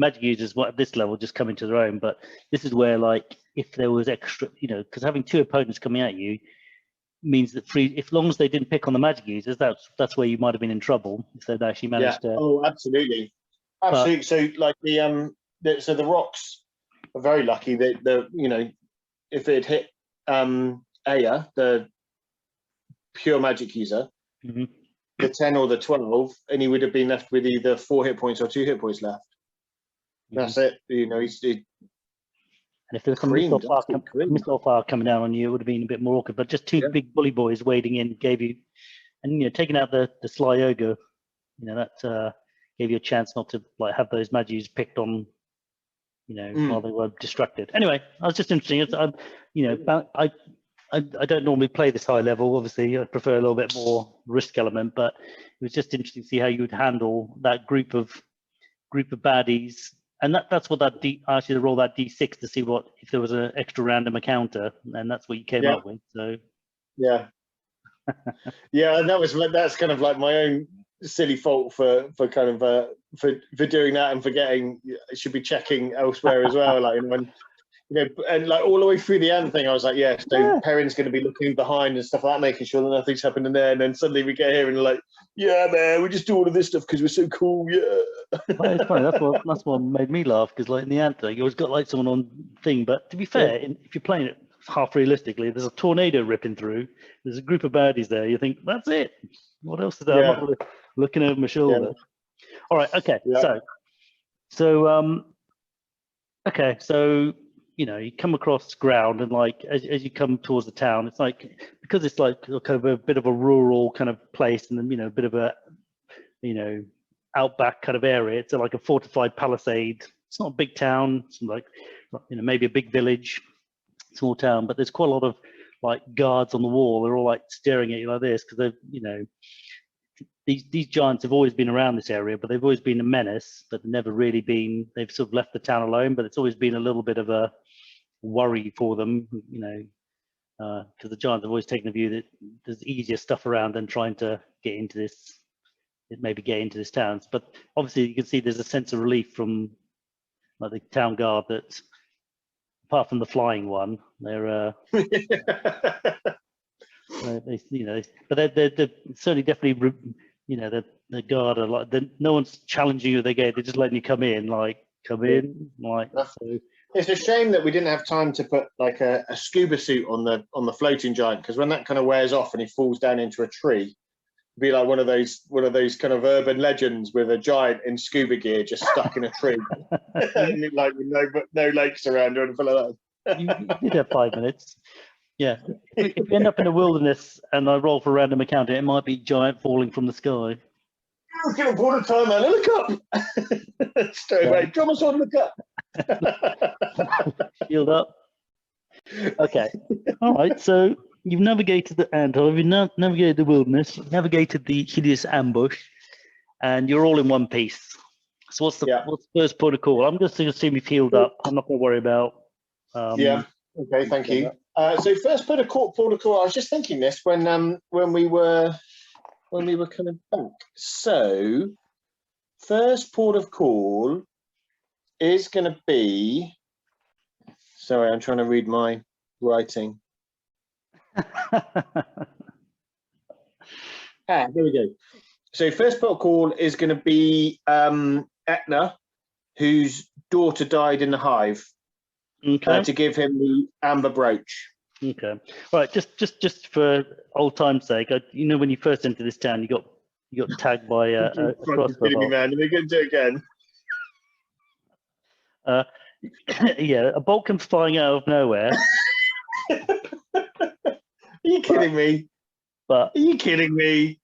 magic users at this level just come into their own, but this is where, like, if there was extra, because having 2 opponents coming at you means that if long as they didn't pick on the magic users, that's where you might have been in trouble if they'd actually managed to. Oh, absolutely. So like the rocks are very lucky that if it hit Aya, the pure magic user, the 10 or the 12, and he would have been left with either 4 hit points or 2 hit points left. That's it. And if there's some missile fire coming down on you, it would have been a bit more awkward. But just 2 big bully boys wading in gave you, and taking out the sly ogre, that gave you a chance not to like have those magies picked on, you know, while they were distracted. Anyway, I was just interesting. It's, you know, I don't normally play this high level. Obviously, I prefer a little bit more risk element, but it was just interesting to see how you would handle that group of baddies. And that's what that I asked you to roll that d6 to see what if there was an extra random encounter, and that's what you came up with. So yeah, yeah, and that's kind of like my own silly fault for kind of for doing that and forgetting I should be checking elsewhere as well. Like when you know, and like all the way through the end thing, I was like, yeah, so Perrin's going to be looking behind and stuff like that, making sure that nothing's happening there. And then suddenly we get here and like, yeah, man, we just do all of this stuff because we're so cool. Yeah. Well, it's funny. That's what made me laugh, because like in the antler, you always got like someone on thing. But to be fair, if you're playing it half realistically, there's a tornado ripping through. There's a group of baddies there. You think that's it. What else is there? I'm not really looking over my shoulder. All right. Okay. So okay. So you know, you come across ground, and like as you come towards the town, it's like, because it's like kind of a bit of a rural kind of place, and then, you know, a bit of a, you know, outback kind of area. It's like a fortified palisade. It's not a big town. It's like, you know, maybe a big village, small town, but there's quite a lot of like guards on the wall. They're all like staring at you like this, because they've, you know, these giants have always been around this area, but they've always been a menace, but never really been, they've sort of left the town alone, but it's always been a little bit of a worry for them, you know, because the giants have always taken the view that there's easier stuff around than trying to get into this, maybe get into this town. But obviously you can see there's a sense of relief from like the town guard that, apart from the flying one, they're they, you know, but they're certainly definitely, you know, the guard are like, no one's challenging you. They're just letting you come in, like in, like. So it's a shame that we didn't have time to put like a scuba suit on the floating giant, because when that kind of wears off and he falls down into a tree, it'd be like one of those kind of urban legends with a giant in scuba gear just stuck in a tree, like with no lakes around or anything like that. You did have 5 minutes. Yeah, if you end up in the wilderness and I roll for a random encounter, it might be giant falling from the sky. Look at all the time, man. Look up. Straight away. Drop us on, look up. Shield up. Okay. All right. So you've navigated the anthill, you've navigated the wilderness, you've navigated the hideous ambush, and you're all in one piece. So what's the first protocol? I'm just going to assume you've healed up. I'm not going to worry about. Okay. Thank you. So first protocol. I was just thinking this when we were coming back. So first port of call is going to be. Sorry, I'm trying to read my writing. There we go. So first port of call is going to be Etna, whose daughter died in the Hive. Okay. To give him the amber brooch. Okay. Right. Just for old time's sake, you know, when you first entered this town, you got tagged by a crossbow bolt. Man, are we going to do it again? Yeah, a bolt comes flying out of nowhere. Are you kidding me? But are you kidding me?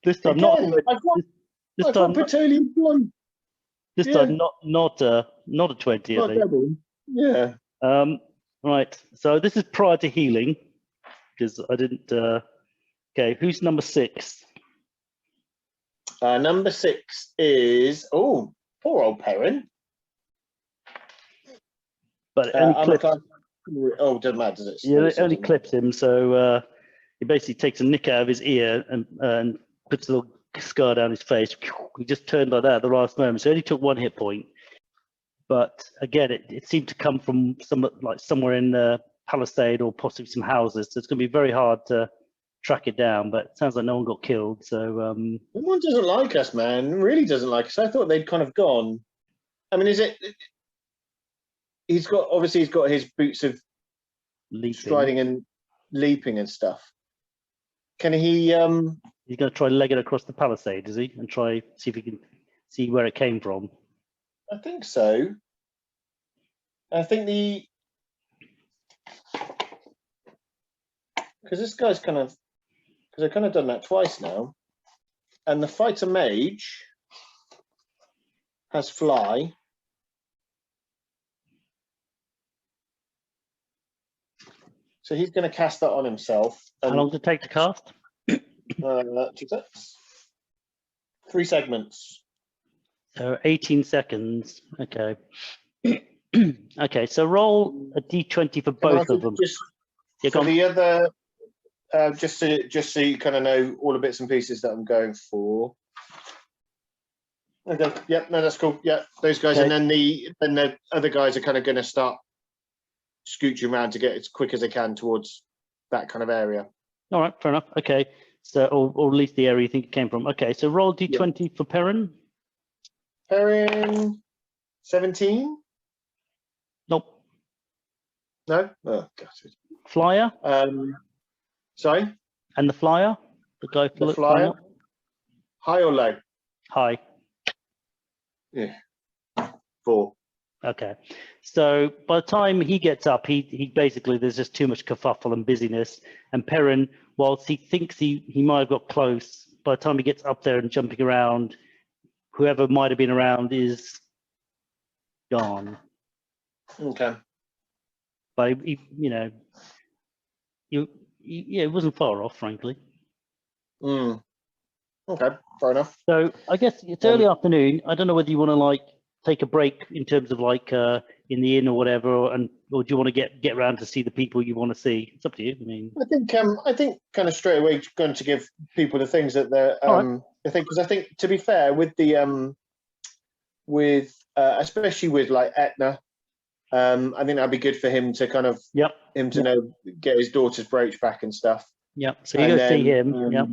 This time again, not. This time Petroleum Blonde. This time not a 20. Not double. Yeah. Right. So this is prior to healing, because I didn't. Okay. Who's number 6? Number 6 is poor old Perrin. But it only clips. Doesn't matter, does it? Yeah, it only clips him. So he basically takes a nick out of his ear and puts a little scar down his face. He just turned like that at the last moment. So he only took 1 hit point. But again, it seemed to come from somewhere in the palisade or possibly some houses. So it's going to be very hard to track it down. But it sounds like no one got killed. So someone doesn't like us, man. Really doesn't like us. I thought they'd kind of gone. I mean, is it? He's got his boots of striding and leaping and stuff. Can he? He's going to try leg it across the palisade, is he? And try see if he can see where it came from. I think so. I think because this guy's because I've kind of done that twice now, and the fighter mage has fly. So he's going to cast that on himself. How long does it take to cast? 2 seconds. 3 segments. So 18 seconds. Okay. Okay, so roll a d20 for both of them. Just Yeah, for the other, just so you kind of know all the bits and pieces that I'm going for. Okay. Yep. No, that's cool. Yeah, those guys, Okay. and then the other guys are kind of going to start scooching around to get as quick as they can towards that kind of area. All right, fair enough. Okay, so or at least the area you think it came from. Okay, so roll d20 for Perrin. Perrin, 17. Nope. No. Oh, God. Flyer. Sorry. And the flyer. The guy The flying flyer. up? High or low? High. Yeah. 4. Okay, so by the time he gets up, he basically, there's just too much kerfuffle and busyness. And Perrin, whilst he thinks he might have got close, by the time he gets up there and jumping around, whoever might have been around is gone. Okay. But yeah, it wasn't far off, frankly. Okay, fair enough. So I guess it's early afternoon. I don't know whether you want to like take a break in terms of like in the inn or whatever, or do you want to get around to see the people you want to see? It's up to you. I mean, I think kind of straight away going to give people the things that they're right. because I think, to be fair, with the especially with like Etna, I think that'd be good for him to kind of know, get his daughter's brooch back and stuff. Yep. So you go see him. Yep.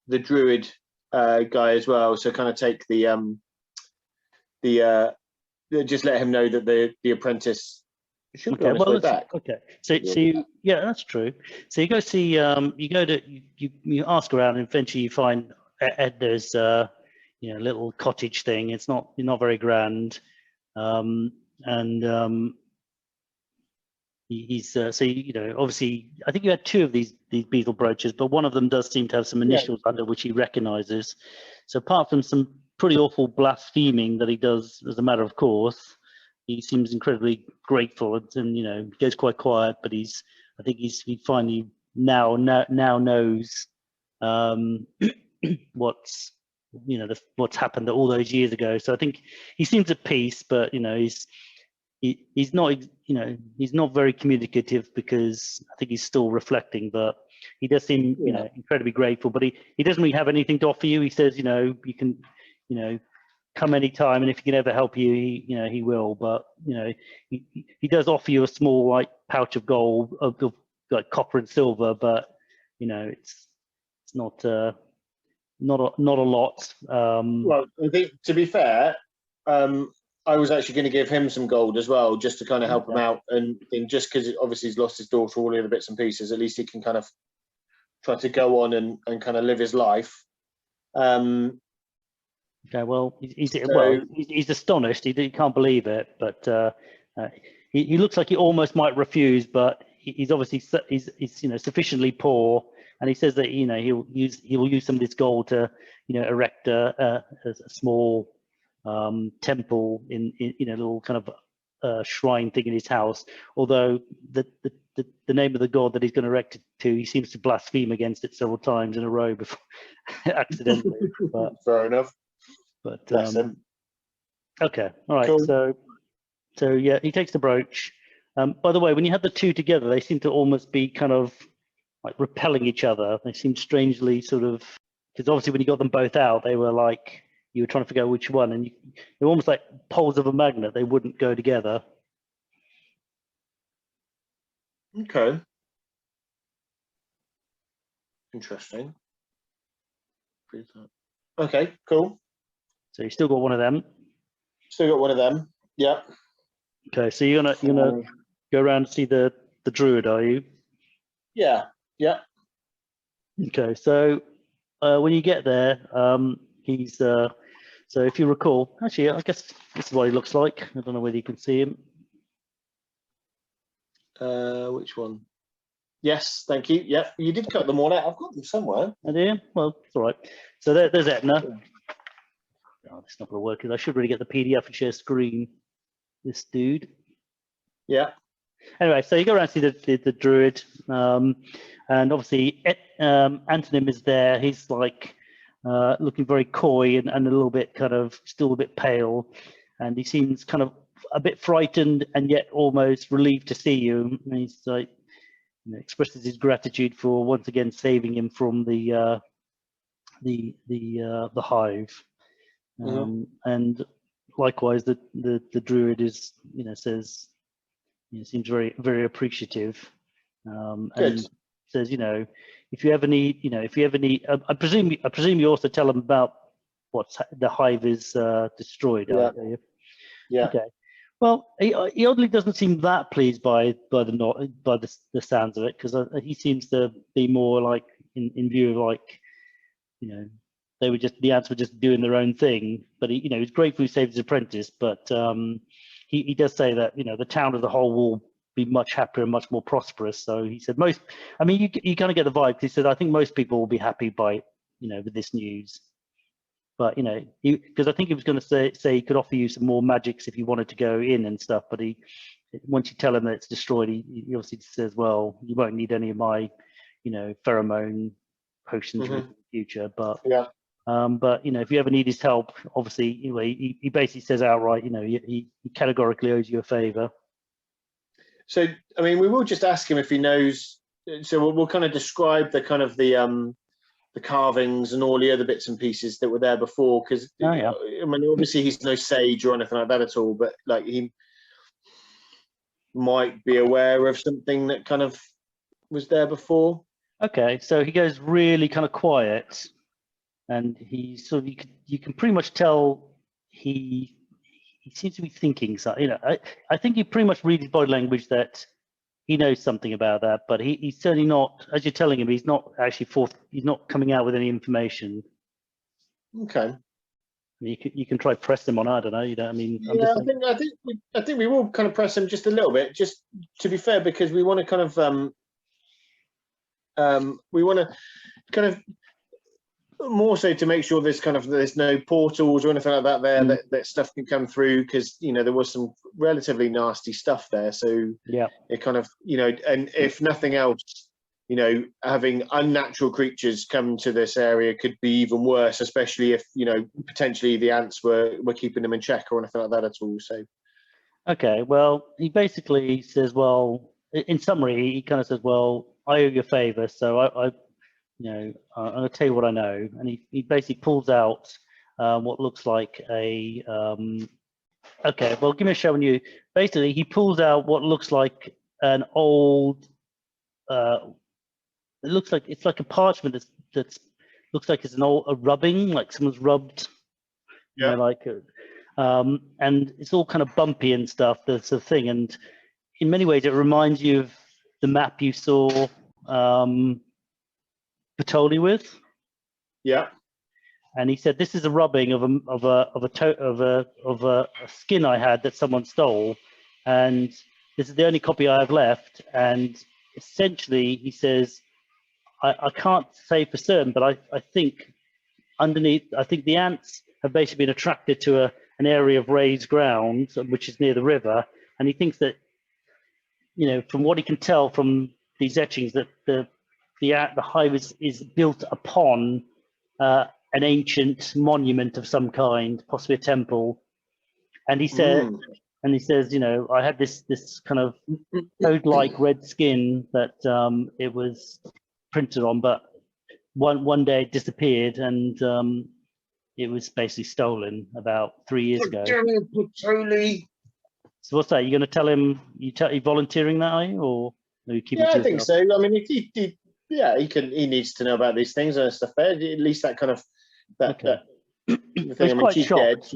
The druid guy as well. So kind of take just let him know that the apprentice should be on his way back. Okay. So yeah, that's true. So you go see you ask around, and eventually you find Edna's little cottage thing. It's not very grand, and he's obviously I think you had 2 of these beetle brooches, but one of them does seem to have some initials under which he recognizes. So apart from some pretty awful blaspheming that he does as a matter of course, he seems incredibly grateful, and goes quite quiet, but I think he finally now knows what's happened all those years ago. So I think he seems at peace, but he's not he's not very communicative, because I think he's still reflecting, but he does seem incredibly grateful. But he doesn't really have anything to offer you. He says you can come anytime, and if he can ever help you, he will. But he does offer you a small like pouch of gold, of like copper and silver, but it's not a lot. Well, I think, to be fair, I was actually going to give him some gold as well, just to kind of help him out, and just because obviously he's lost his daughter, all the other bits and pieces, at least he can kind of try to go on and kind of live his life. Okay, well, he's astonished. He can't believe it, but he looks like he almost might refuse, but he's obviously he's sufficiently poor, and he says that he'll use some of this gold to erect a small temple in a little kind of shrine thing in his house. Although the name of the god that he's going to erect it to, he seems to blaspheme against it several times in a row before accidentally. But fair enough. But okay, all right. Cool. So yeah, he takes the brooch. By the way, when you have the 2 together, they seem to almost be kind of like repelling each other. They seem strangely sort of, because obviously when you got them both out, they were like, you were trying to figure out which one, and they're almost like poles of a magnet. They wouldn't go together. Okay. Interesting. Okay, cool. So you still got one of them. Still got one of them. Yeah. Okay, so you're gonna go around and see the druid, are you? Yeah. Yeah. Okay, so when you get there, he's so if you recall, actually, I guess this is what he looks like. I don't know whether you can see him. Which one? Yes, thank you. Yeah, you did cut them all out. I've got them somewhere. I do. Well, it's all right. So there's Etna. oh, it's not going to work. I should really get the PDF and share screen. This dude. Yeah. Anyway, so you go around and see the druid, and obviously Antonym is there. He's like looking very coy and a little bit kind of still a bit pale, and he seems kind of a bit frightened and yet almost relieved to see you. And he's like, expresses his gratitude for once again saving him from the hive, and likewise the druid is says seems very appreciative, and says if you ever need I presume you also tell them about what's the hive is destroyed. Yeah. Okay. Well, he oddly doesn't seem that pleased by the sounds of it, because he seems to be more like in view of like they were just the ants were just doing their own thing. But he's grateful he saved his apprentice. But he does say that the town as a whole will be much happier and much more prosperous. So he said you kind of get the vibe. He said I think most people will be happy by with this news. But because I think he was going to say he could offer you some more magics if you wanted to go in and stuff. But once you tell him that it's destroyed, he obviously says, well, you won't need any of my pheromone potions in the future. But but if you ever need his help, obviously he basically says outright, he categorically owes you a favor. So I mean, we will just ask him if he knows. So we'll kind of describe the kind of the carvings and all the other bits and pieces that were there before, because I mean, obviously he's no sage or anything like that at all, but like he might be aware of something that kind of was there before. Okay, so he goes really kind of quiet, and he sort of you can pretty much tell he seems to be thinking something. I think you pretty much read his body language that he knows something about that, but he's certainly not, as you're telling him, he's not actually he's not coming out with any information. Okay. You can try press him on. I don't know. I mean. Yeah, I think we will kind of press him just a little bit, just to be fair, because we want to kind of more so to make sure there's no portals or anything like that there that stuff can come through, because there was some relatively nasty stuff there. So it kind of and if nothing else, having unnatural creatures come to this area could be even worse, especially if potentially the ants were keeping them in check or anything like that at all. So okay, well, he basically says, well, in summary, he kind of says, well, I owe you a favor, so I'm going to tell you what I know. And he basically pulls out what looks like a, okay, well, give me a show when you, basically he pulls out what looks like an old, it looks like, it's like a parchment that's looks like it's a rubbing, like someone's rubbed, and it's all kind of bumpy and stuff, that's the thing. And in many ways, it reminds you of the map you saw Patoli with. Yeah. And he said, "This is a rubbing of a skin I had that someone stole, and this is the only copy I have left." And essentially, he says, "I can't say for certain, but I think underneath, I think the ants have basically been attracted to an area of raised ground, which is near the river, and he thinks that, from what he can tell from these etchings, that the hive is built upon an ancient monument of some kind, possibly a temple." And he said, I had this kind of toad-like red skin that it was printed on, but one day it disappeared, and it was basically stolen about 3 years ago. So what's that? You're going to tell him? You volunteering that, are you, or are you keeping it to I think yourself? so. I mean, he needs to know about these things and stuff. There, at least that kind of that thing. He's quite shocked.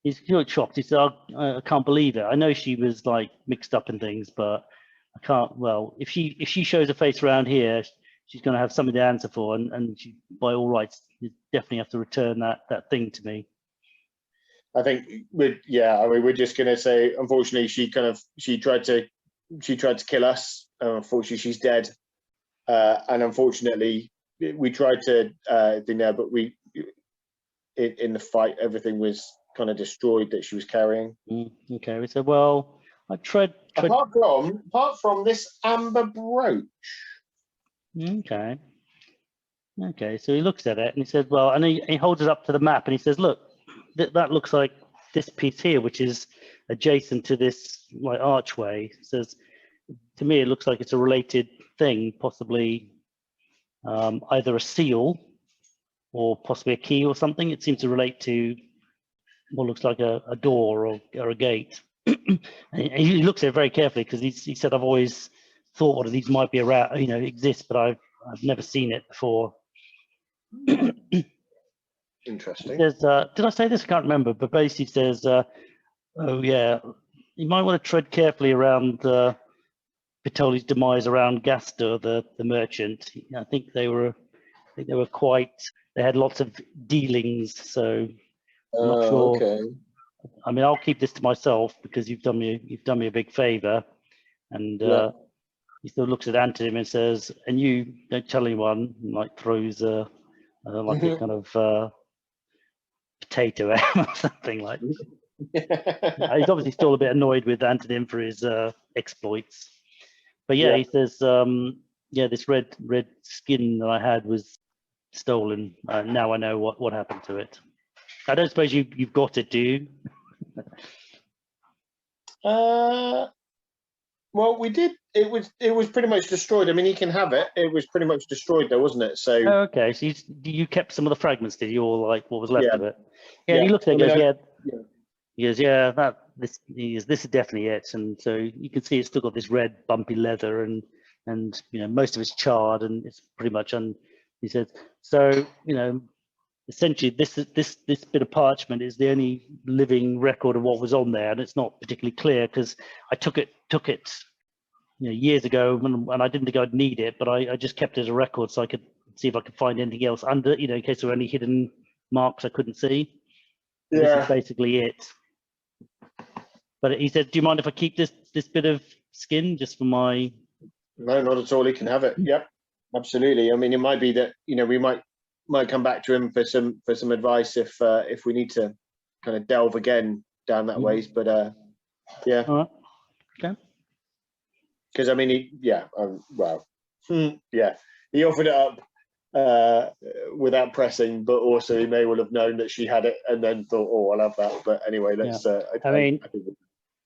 He's quite shocked. He said, "I can't believe it. I know she was like mixed up in things, but I can't. Well, if she shows her face around here, she's going to have something to answer for, and she, by all rights, you definitely have to return that thing to me." I think we're just going to say, unfortunately, she tried to kill us. Unfortunately, she's dead, and unfortunately, we tried to do that, but in the fight, everything was kind of destroyed that she was carrying. Okay, we said, well, I tread. Apart from this amber brooch. Okay. Okay, so he looks at it and he says, well, and he holds it up to the map and he says, look, that looks like this piece here, which is adjacent to this like archway. He says, to me, it looks like it's a related thing, possibly either a seal or possibly a key or something. It seems to relate to what looks like a door or a gate. And he looks at it very carefully because he said, I've always thought one of these might be around, exist, but I've never seen it before. Interesting. Says, did I say this? I can't remember, but basically says, oh yeah, you might want to tread carefully around Vitoli's demise around Gaster, the merchant. I think they were quite. They had lots of dealings, so I'm not sure. Okay. I mean, I'll keep this to myself because you've done me a big favor, and he still looks at Antonym and says, "And you don't tell anyone." And like throws a kind of potato at him or something like. He's obviously still a bit annoyed with Antonym for his exploits, but yeah, he says, "Yeah, this red skin that I had was stolen. Now I know what happened to it." I don't suppose you've got it, do you? Well, we did. It was pretty much destroyed. I mean, he can have it. It was pretty much destroyed, though, wasn't it? So. Oh, okay, so you kept some of the fragments, did you, or like what was left of it? Yeah, Yeah. he looks at it, I goes, he goes, yeah, this is definitely it, and so you can see it's still got this red bumpy leather, and most of it's charred, and it's pretty much he says, so essentially this bit of parchment is the only living record of what was on there, and it's not particularly clear because I took it years ago and I didn't think I'd need it, but I just kept it as a record so I could see if I could find anything else under, in case there were any hidden marks I couldn't see. Yeah. This is basically it. But he said, do you mind if I keep this bit of skin just for my... No, not at all. He can have it. Yep, absolutely. I mean, it might be that, we might come back to him for some advice if we need to kind of delve again down that ways. But yeah. All right. Okay. Because I mean, he offered it up without pressing, but also he may well have known that she had it and then thought, oh, I'll have that. But anyway, let's. And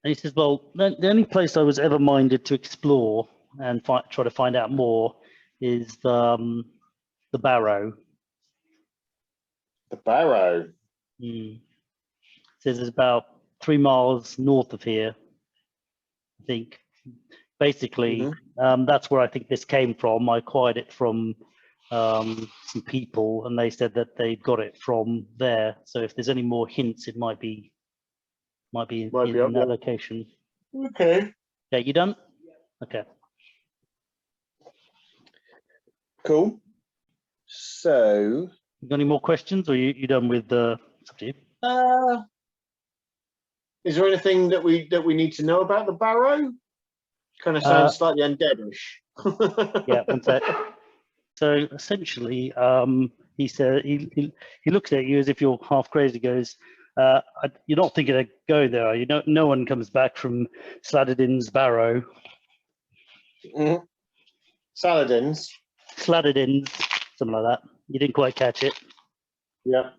he says, well, the only place I was ever minded to explore and try to find out more is the Barrow. The Barrow. It says it's about 3 miles north of here, I think. Basically, that's where I think this came from. I acquired it from some people, and they said that they got it from there. So if there's any more hints, it might be in that location. Okay. Yeah, you done? Okay. Cool. So, you got any more questions, or you done with the? It's up to you. Is there anything that we need to know about the Barrow? Kind of sounds slightly undeadish. Yeah, one sec. So essentially, he said he looks at you as if you're half crazy. Goes, you're not thinking of going there, are you? No one comes back from Sladadin's Barrow. Saladin's, something like that. You didn't quite catch it. Yeah.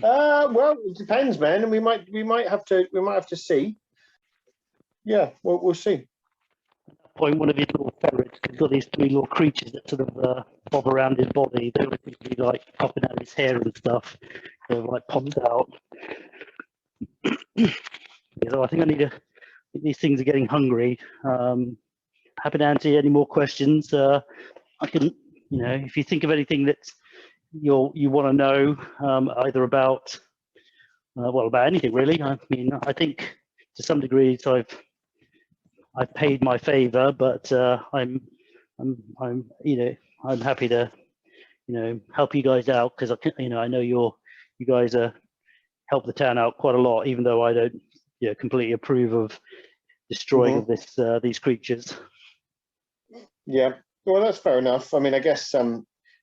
Well, it depends, man, and we might have to see. Yeah, we'll see. Point one of his little ferrets. He's got these 3 little creatures that sort of bob around his body. They look to be like popping out his hair and stuff. They're like popped out. So I think these things are getting hungry. Happy to answer any more questions. I can, if you think of anything that you want to know, either about about anything really. I mean, I think to some degree I've paid my favor, but I'm happy to help you guys out because I know you guys help the town out quite a lot, even though I don't completely approve of destroying of these creatures. Yeah, well, that's fair enough. I mean, I guess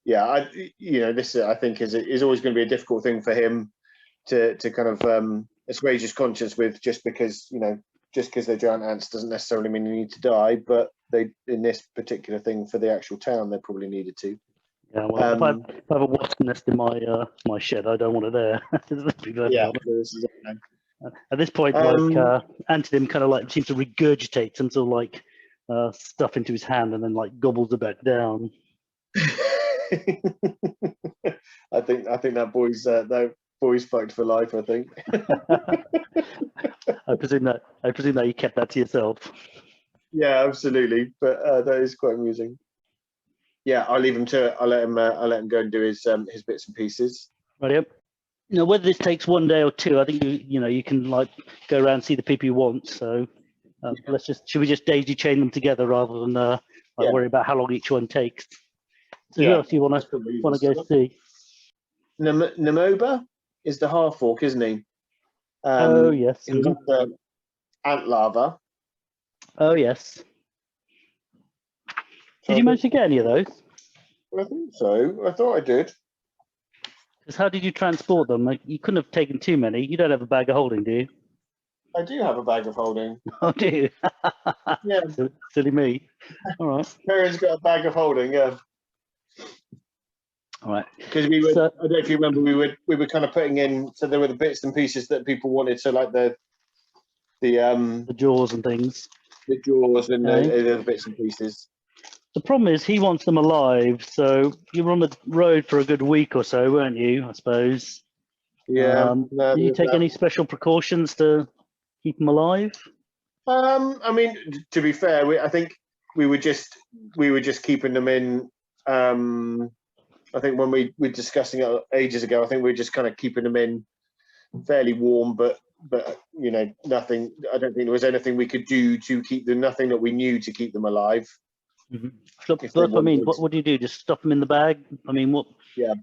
yeah, this I think is always going to be a difficult thing for him to kind of assuage his conscience with, just because they're giant ants doesn't necessarily mean they need to die, but they, in this particular thing for the actual town, they probably needed to. Yeah, well, if I have a wasp nest in my my shed, I don't want it there. Yeah, at this point, Antonym kind of like seems to regurgitate some sort of like stuff into his hand and then like gobbles it back down. I think that boy's fucked for life. I think. I presume that you kept that to yourself. Yeah, absolutely. But that is quite amusing. Yeah, I'll leave him to it. I'll let him go and do his bits and pieces. Right. Yep. Whether this takes 1 day or 2, I think you can like go around and see the people you want. So should we just daisy chain them together rather than worry about how long each one takes? So who else do you want to go see? Namoba is the half orc, isn't he? Oh yes. He was the ant larva. Oh yes. Did you manage to get any of those? I think so. I thought I did. Because how did you transport them? Like, you couldn't have taken too many. You don't have a bag of holding, do you? I do have a bag of holding. Oh, do you? Yeah. Silly me. All right. Perrin's got a bag of holding, yeah. All right. Because we were, I don't know if you remember, we were kind of putting in, so there were the bits and pieces that people wanted, so like the jaws and things. The jaws and the other bits and pieces. The problem is he wants them alive, so you were on the road for a good week or so, weren't you, I suppose? Yeah. Did you take any special precautions to keep them alive? I mean, to be fair, I think we were just keeping them in. I think when we were discussing it ages ago, I think we were just kind of keeping them in fairly warm, but nothing. I don't think there was anything we could do to keep them. Nothing that we knew to keep them alive. Mm-hmm. That's what I mean. What do you do? Just stuff them in the bag? I mean, what? Yeah.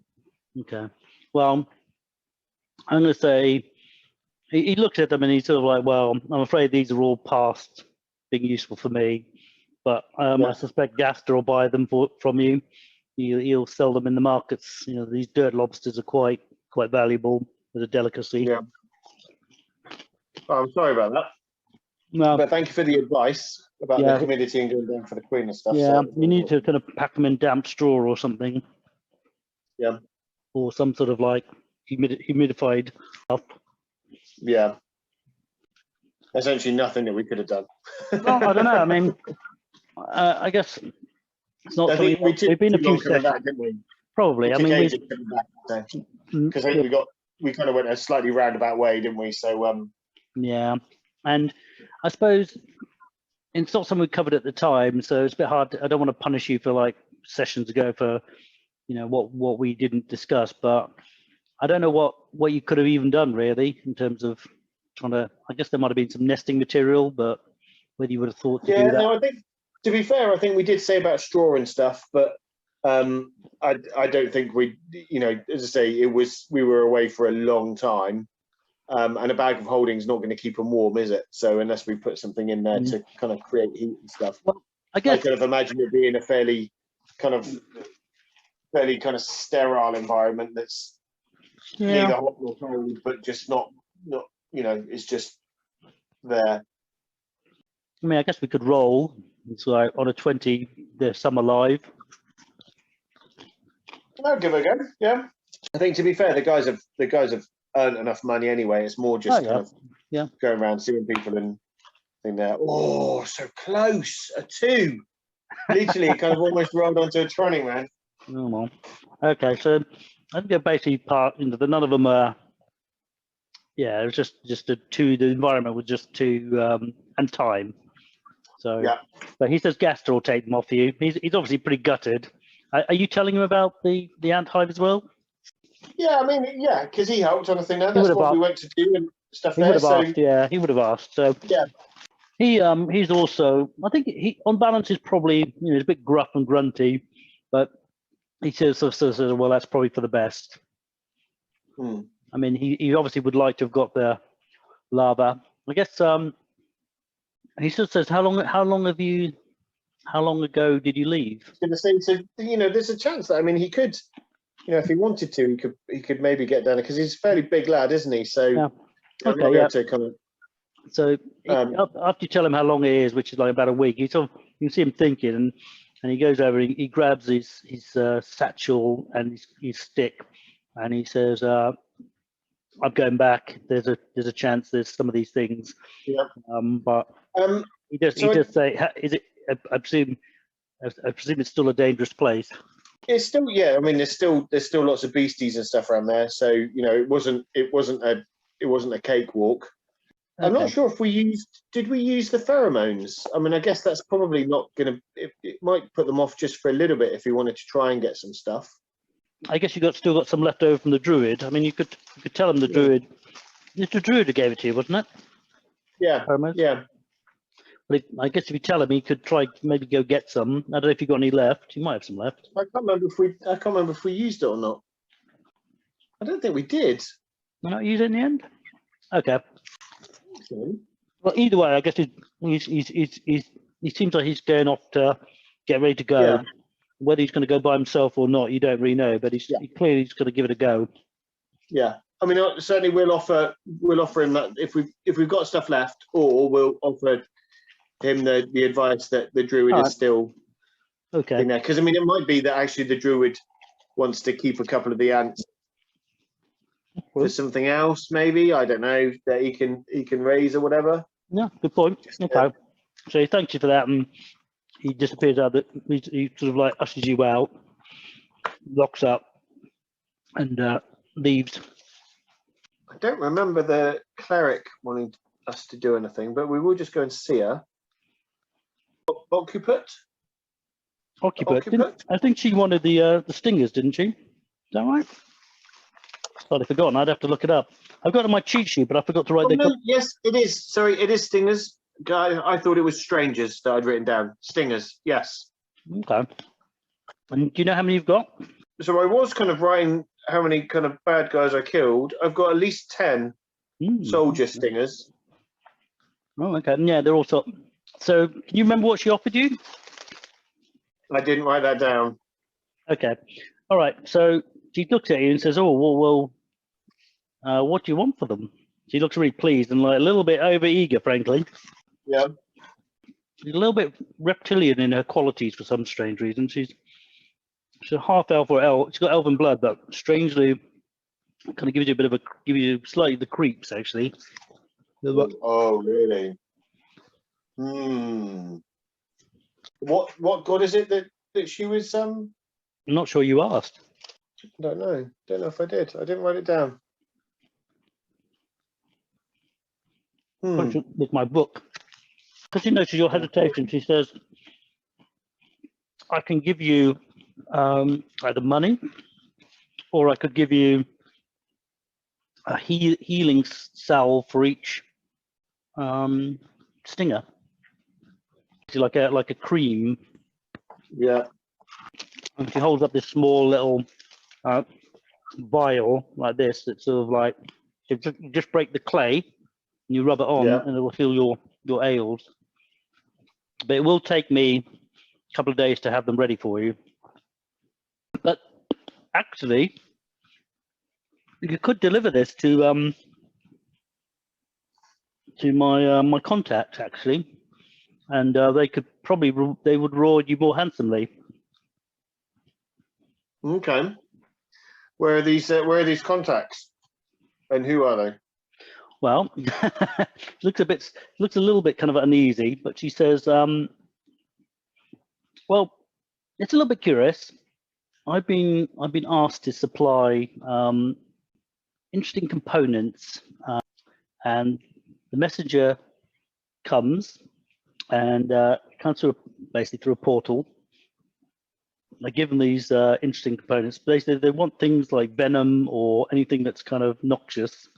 Okay. Well, I'm going to say he looked at them and he's sort of like, well, I'm afraid these are all past being useful for me, but I suspect Gaster will buy them from you. He'll sell them in the markets. These dirt lobsters are quite valuable as a delicacy. Yeah. Oh, I'm sorry about that. No, but thank you for the advice about the humidity and going down for the queen and stuff. Yeah, you need to kind of pack them in damp straw or something. Yeah. Or some sort of like humidified stuff. Yeah. Essentially nothing that we could have done. Well, I don't know. I mean, I guess it's not something. We've been a few sessions, didn't we? Probably. I mean, because I think we kind of went a slightly roundabout way, didn't we? So yeah, and I suppose it's not something we covered at the time, so it's a bit hard. I don't want to punish you for like sessions ago for what we didn't discuss, but I don't know what you could have even done really in terms of trying to. I guess there might have been some nesting material, but whether you would have thought to do that. No, I think to be fair, I think we did say about straw and stuff, but I don't think we, as I say, we were away for a long time. And a bag of holding is not going to keep them warm, is it? So unless we put something in there to kind of create heat and stuff, well, I guess I kind of imagine it being a fairly kind of sterile environment that's neither hot nor cold, but just not it's just there. I mean, I guess we could roll. It's like on a 20, there's some alive. I'll give it a go. Yeah, I think to be fair, the guys have earned enough money anyway. It's more just kind of going around seeing people and thinking that, oh, so close, a 2. Literally, it kind of almost rolled onto a 20, man. Oh well. Okay, so I think they're basically part into none of them are. Yeah, it was just the 2. The environment was just 2 and time. So but he says Gaster will take them off you. He's obviously pretty gutted. Are you telling him about the ant hive as well? Yeah, I mean, because he helped on the thing. That's what we went to do and stuff. He would have asked. Yeah, he would have asked. So yeah, he's also. I think he, on balance, is probably he's a bit gruff and grunty, but he says, well, that's probably for the best. I mean, he obviously would like to have got the larva. I guess he still says, how long have you How long ago did you leave? I was going to say, so you know, there's a chance that, I mean, he could, you know, if he wanted to, he could maybe get down because he's a fairly big lad, isn't he? So Yeah. I'm not able to kind of. So after you tell him how long it is, which is like about a week, you can see him thinking, and he goes over, he grabs his satchel and his stick, and he says, "I'm going back. There's a chance there's some of these things." Yeah. But he does say, "Is it?" I presume it's still a dangerous place. It's still, yeah. I mean, there's still lots of beasties and stuff around there. So you know, it wasn't a cakewalk. Okay. I'm not sure if did we use the pheromones? I mean, I guess that's probably not going to, it might put them off just for a little bit if we wanted to try and get some stuff. I guess you still got some left over from the druid. I mean, you could tell him the druid, it's the druid who gave it to you, wasn't it? Yeah, pheromones? Yeah. But I guess if you tell him, he could try, maybe go get some. I don't know if you got any left. You might have some left. I can't remember if we used it or not. I don't think we did. Did not use it in the end? Okay. Well, either way, I guess he seems like he's going off to get ready to go. Yeah. Whether he's going to go by himself or not, you don't really know. But he's clearly going to give it a go. Yeah, I mean, certainly we'll offer him that if we've got stuff left, or we'll offer him the advice that the druid is still in there. Because I mean, it might be that actually the druid wants to keep a couple of the ants. For something else, maybe, I don't know, that he can raise or whatever. Yeah, good point. Okay, so he thanks you for that, and he disappears out. He sort of like ushers you out, locks up, and leaves. I don't remember the cleric wanting us to do anything, but we will just go and see her. Occupant. I think she wanted the stingers, didn't she? Is that right? I'd forgotten. I'd have to look it up. I've got it on my cheat sheet, but I forgot to write Yes, it is. Sorry, it is stingers. I thought it was strangers that I'd written down. Stingers, yes. Okay. And do you know how many you've got? So I was kind of writing how many kind of bad guys I killed. I've got at least 10 soldier stingers. Oh, okay. Yeah, they're all top. So can you remember what she offered you? I didn't write that down. Okay. All right. So she looks at you and says, "Oh, well, what do you want for them?" She looks really pleased and like a little bit over eager, frankly. Yeah. She's a little bit reptilian in her qualities for some strange reason. She's a half elf or elf. She's got elven blood, but strangely, kind of gives you slightly the creeps actually. Oh, really? What god is it that she was? I'm not sure you asked. Don't know if I did. I didn't write it down. With my book, because she notices your hesitation. She says, "I can give you either money, or I could give you a healing salve for each stinger. It's like a cream." Yeah. And she holds up this small little vial like this. It's sort of like you just break the clay and you rub it on, and it will heal your ails. But it will take me a couple of days to have them ready for you. But actually, you could deliver this to my contact actually, and they would reward you more handsomely. Okay. Where are these contacts, and who are they? Well, looks a little bit kind of uneasy, but she says, "Well, it's a little bit curious. I've been asked to supply interesting components, and the messenger comes and comes basically through a portal. They're given these interesting components. Basically, they want things like venom or anything that's kind of noxious.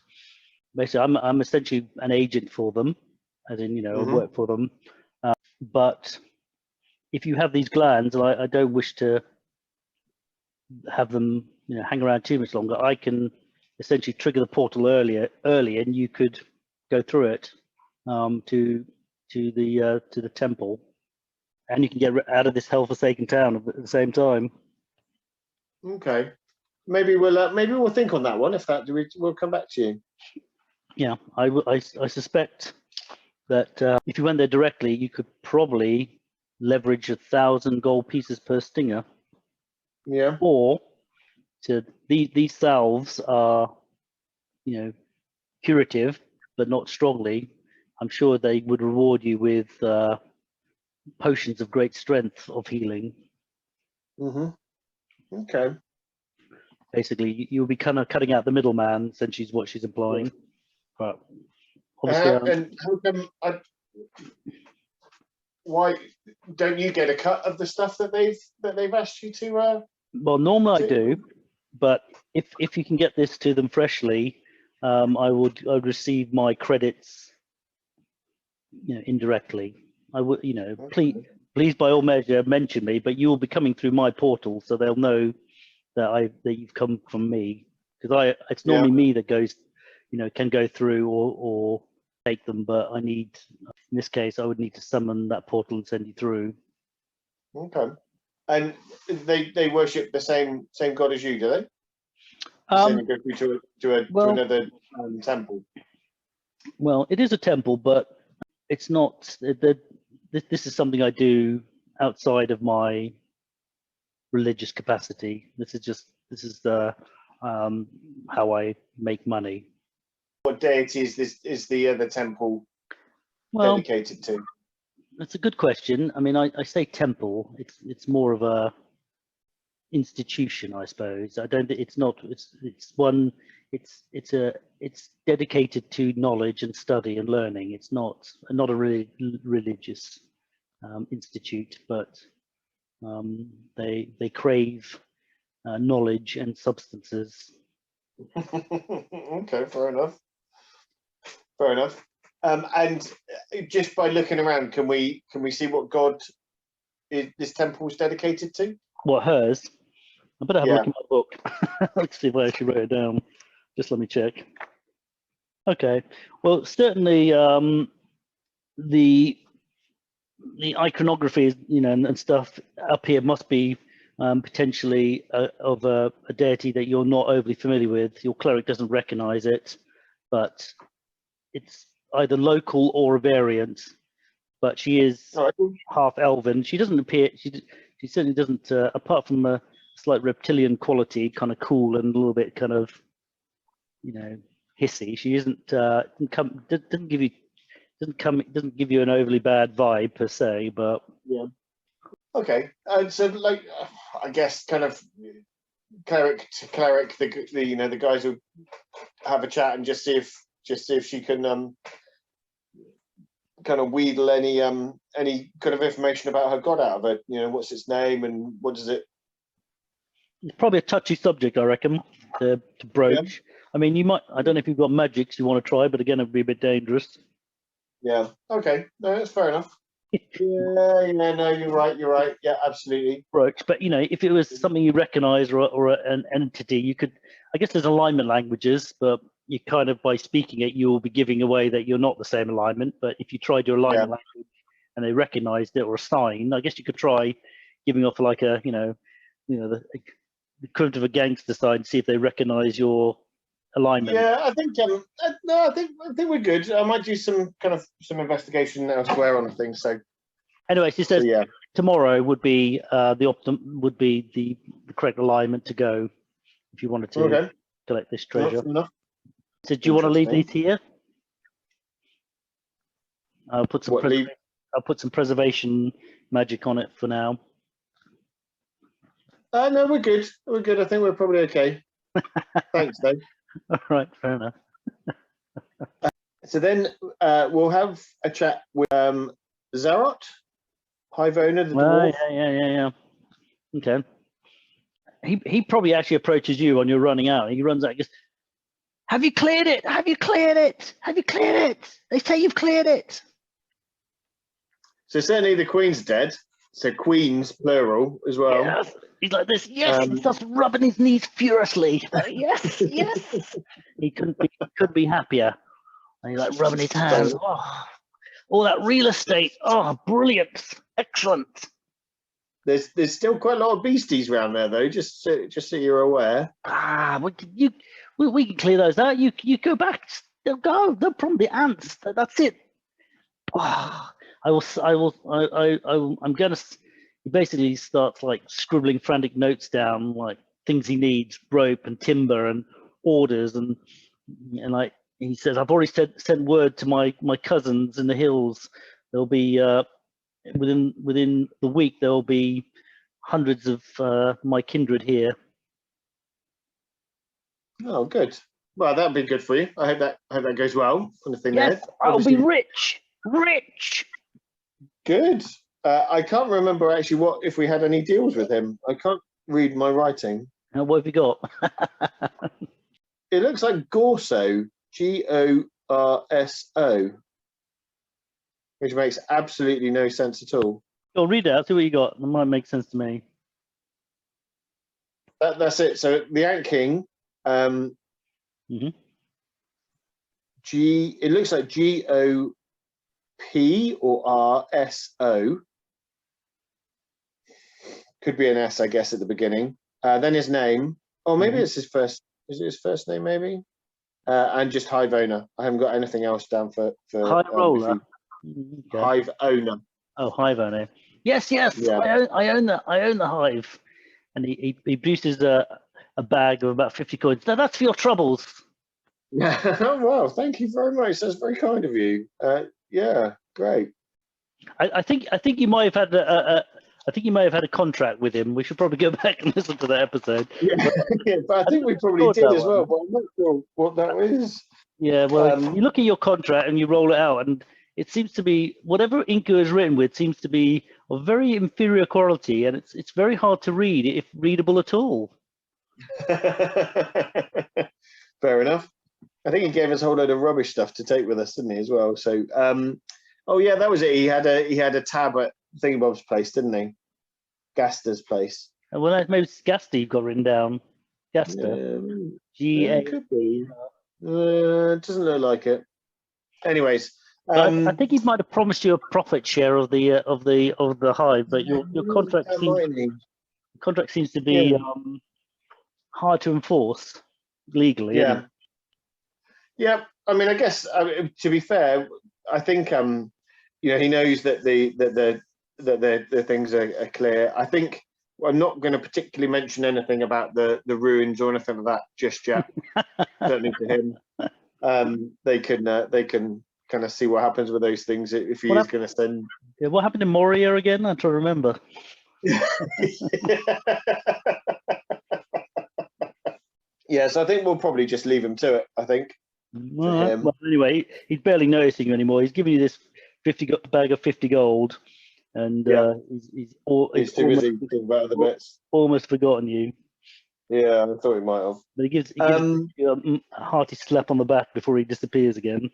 Basically, I'm essentially an agent for them, as in, I work for them. But if you have these glands, and I don't wish to have them, hang around too much longer, I can essentially trigger the portal early, and you could go through it to the temple." and you can get out of this hell-forsaken town at the same time. Okay. Maybe we'll think on that one. If that, we'll come back to you. Yeah, I suspect that if you went there directly, you could probably leverage 1,000 gold pieces per stinger. Yeah. Or these salves are, curative, but not strongly. I'm sure they would reward you with potions of great strength of healing. Okay. Basically, you'll be kind of cutting out the middleman, essentially, is what she's implying. But obviously, and how come why don't you get a cut of the stuff that they've asked you to? Well, normally I do, but if you can get this to them freshly, I would receive my credits, indirectly. I would, please by all measure mention me, but you will be coming through my portal, so they'll know that you've come from me, because it's normally me that goes, can go through or take them, but I need, in this case, I would need to summon that portal and send you through. Okay. And they worship the same god as you, do they? Go through to another temple. Well, it is a temple, but it's not. This is something I do outside of my religious capacity. This is how I make money. What deity is the other temple dedicated to? That's a good question. I mean, I say temple. It's more of a institution, I suppose. I don't think it's not. It's dedicated to knowledge and study and learning. It's not a really religious institute, but they crave knowledge and substances. Okay, fair enough. Fair enough. And just by looking around, can we see what god this temple is dedicated to? What, hers? I better have a look in my book. Let's see if I actually wrote it down. Just let me check. Okay. Well, certainly the iconography, and stuff up here must be potentially of a deity that you're not overly familiar with. Your cleric doesn't recognize it, but it's either local or a variant. But she is half elven. She doesn't appear. She certainly doesn't. Apart from a slight reptilian quality, kind of cool and a little bit kind of, hissy. She isn't. Doesn't give you an overly bad vibe per se, but yeah. Okay, so I guess kind of cleric to cleric, the guys will have a chat and just see if she can kind of wheedle any kind of information about her god out of it. What's its name and what does it? It's probably a touchy subject, I reckon, to broach. Yeah. I mean, you might. I don't know if you've got magics you want to try, but again, it'd be a bit dangerous. Yeah. Okay. No, that's fair enough. Yeah. No, you're right. Yeah, absolutely. Broach, but if it was something you recognise or an entity, you could. I guess there's alignment languages, but you kind of, by speaking it, you'll be giving away that you're not the same alignment. But if you tried your alignment language and they recognised it, or a sign, I guess you could try giving off like a the equivalent of a gangster sign, see if they recognise your alignment. Yeah, I think I think we're good. I might do some investigation elsewhere on things. So anyway, she says tomorrow would be the correct alignment to go if you wanted to collect this treasure. So do you want to leave these here? I'll put some preservation magic on it for now. No, we're good. We're good. I think we're probably okay. Thanks, Dave. All right, fair enough. So then we'll have a chat with Zarot, Hive owner, the dwarf. Yeah. Okay. He probably actually approaches you when you're running out. He runs out and goes, "Have you cleared it? Have you cleared it? Have you cleared it? They say you've cleared it." So certainly the queen's dead. So queens, plural, as well. Yes. He's like this. Yes, he starts rubbing his knees furiously. Yes. He couldn't be happier. And he's like rubbing his hands. Oh, all that real estate. Oh, brilliant. Excellent. There's still quite a lot of beasties around there, though. Just so you're aware. We can clear those out. You go back. They'll go. No problem. The ants. That's it. Oh, I'm gonna. He basically starts like scribbling frantic notes down, like things he needs, rope and timber and orders, and like he says, I've already sent word to my cousins in the hills. There'll be within the week there will be hundreds of my kindred here. Oh, good. Well, that'll be good for you. I hope that goes well on the thing. Yes, there. I'll be rich. Good. I can't remember actually if we had any deals with him. I can't read my writing. What have you got? It looks like Gorso, Gorso, which makes absolutely no sense at all. Go read it out. See what you got. That might make sense to me. That's it. So the Ant King. Mm-hmm. It looks like GOP or RSO. Could be an S, I guess, at the beginning. Then his name. Oh, maybe it's his first. Is it his first name? Maybe. And just Hive owner. I haven't got anything else down for Hive roller. Okay. Hive owner. Oh, Hive owner. Yes. Yeah. I own the Hive, and he produces a bag of about 50 coins. Now that's for your troubles. Yeah. Well, thank you very much. That's very kind of you. Yeah, great. I think you might have had a contract with him. We should probably go back and listen to that episode. Yeah, but I think we probably did as well. But I'm not sure what that is. Yeah, well, you look at your contract and you roll it out, and it seems to be whatever Inca is written with seems to be of very inferior quality, and it's very hard to read, if readable at all. Fair enough. I think he gave us a whole load of rubbish stuff to take with us, didn't he, as well? So, oh yeah, that was it. He had a tab at Thingamabob's place, didn't he? Gaster's place. Well, maybe it's Gaster you've got written down. Gaster. G-A. Could be. It doesn't look like it. Anyways, I think he might have promised you a profit share of the Hive, but your contract seems to be hard to enforce legally. Yeah. Yeah. I mean, I guess to be fair, I think he knows that the things are clear. I think I'm not going to particularly mention anything about the ruins or anything like that just yet. Certainly to him, they can kind of see what happens with those things if he is going to send. Yeah, what happened in Moria again? I'm trying to remember. Yeah, so I think we'll probably just leave him to it. I think. Well, anyway, he's barely noticing you anymore. He's giving you this bag of 50 gold, and he's too busy thinking about other bits. Almost forgotten you. Yeah, I thought he might have. But he gives you a hearty slap on the back before he disappears again.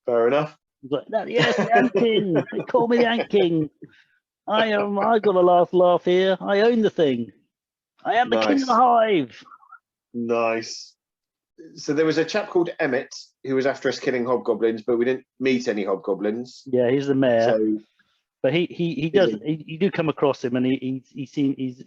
Fair enough. He's like, yes, the Ant King. They call me the Ant King. I got a last laugh here. I own the thing. I am the king of the Hive. Nice. So there was a chap called Emmett who was after us killing hobgoblins, but we didn't meet any hobgoblins. Yeah, he's the mayor. So, but he does. You do come across him, and he's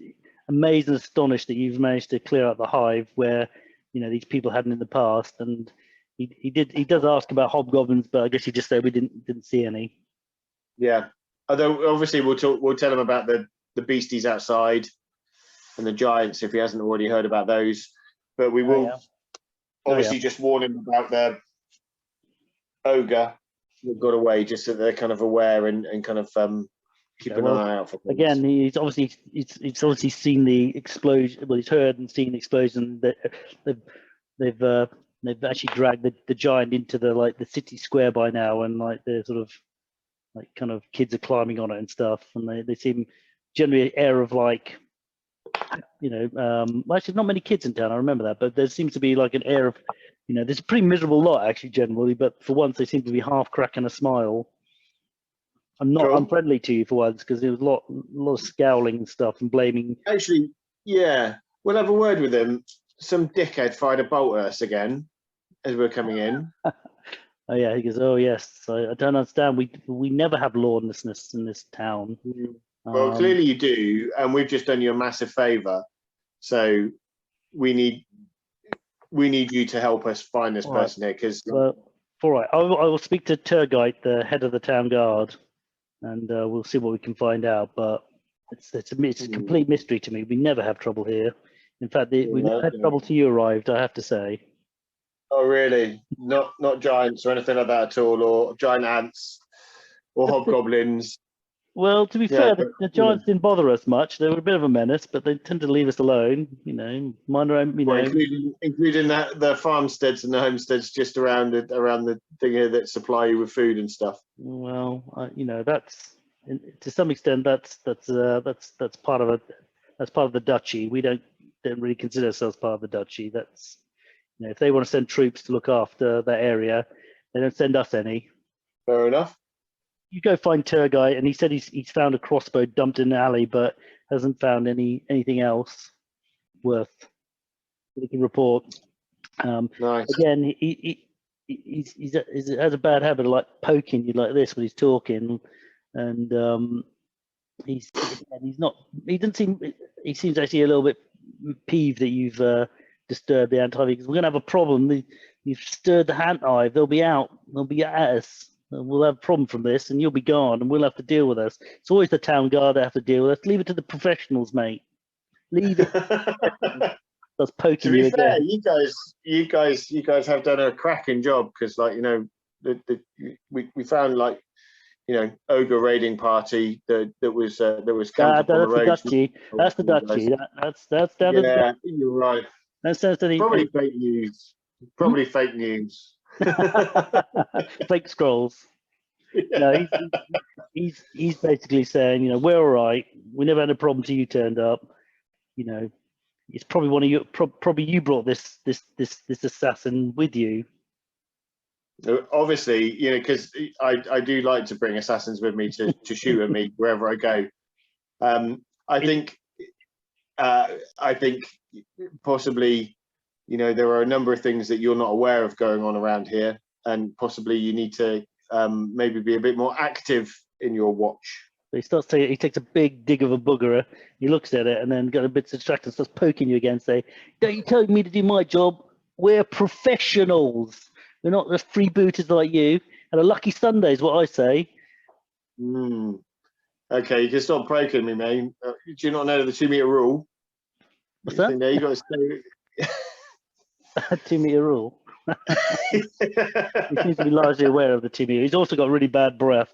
amazed and astonished that you've managed to clear out the Hive where these people hadn't in the past. And he does ask about hobgoblins, but I guess he just said we didn't see any. Yeah. Although obviously we'll tell him about the beasties outside and the giants if he hasn't already heard about those. But we will obviously just warn him about the ogre that got away, just so they're kind of aware and kind of keep an eye out for things. Again, he's obviously seen the explosion. Well, he's heard and seen the explosion. They've actually dragged the giant into the city square by now, and they're sort of kind of kids are climbing on it and stuff, and they seem generally an air of actually not many kids in town, I remember that, but there seems to be an air of, there's a pretty miserable lot actually generally, but for once they seem to be half cracking a smile. I'm not unfriendly to you for once, because there was a lot of scowling and stuff and blaming. Actually, yeah, we'll have a word with him. Some dickhead fired a bolt at us again as we're coming in. Oh yeah, he goes, oh yes. I don't understand. We never have lawlessness in this town. Well, clearly you do, and we've just done you a massive favour. So we need you to help us find this person here, because well, all right. I will speak to Turgite, the head of the town guard, and we'll see what we can find out. But it's a complete mystery to me. We never have trouble here. In fact, we never had trouble till you arrived, I have to say. Oh really? Not giants or anything like that at all, or giant ants or hobgoblins? Well, to be fair, the giants didn't bother us much. They were a bit of a menace, but they tend to leave us alone. You know, mind our own. You know, including the farmsteads and the homesteads just around the thing here that supply you with food and stuff. Well, you know, that's to some extent that's part of the duchy. We don't really consider ourselves part of the duchy. That's, you know, if they want to send troops to look after that area, they don't send us any. Fair enough. You go find Turgite, and he said he's found a crossbow dumped in an alley, but hasn't found anything else worth that he can report. Nice. He has a bad habit of like poking you like this when he's talking, and he seems actually a little bit peeved that you've disturbed the ant hive, because we're going to have a problem. You've stirred the ant hive. They'll be out. They'll be at us. We'll have a problem from this, and you'll be gone, and we'll have to deal with us. It's always the town guard that have to deal with us. Leave it to the professionals, mate. Leave it. That's poking you. To be fair, you guys have done a cracking job, because, like, you know, we found, like, you know, ogre raiding party that was camped on the road. That's the duchy. That's down. Yeah, you're right. That sounds to probably fake news. Probably fake news. Fake scrolls. Yeah. No, he's basically saying, you know, we're all right. We never had a problem till you turned up. You know, it's probably one of you. Probably you brought this assassin with you. Obviously, you know, because I do like to bring assassins with me to shoot at me wherever I go. I think possibly, you know, there are a number of things that you're not aware of going on around here, and possibly you need to maybe be a bit more active in your watch. So he takes a big dig of a booger, he looks at it, and then got a bit distracted, starts poking you again, say, don't you tell me to do my job. We're professionals. We're not the freebooters like you. And a lucky Sunday is what I say. Okay, you can stop poking me, mate. Do you not know the 2 meter rule? What's that? You got to stay. 2 meter rule. He seems to be largely aware of the 2 meter. He's also got really bad breath,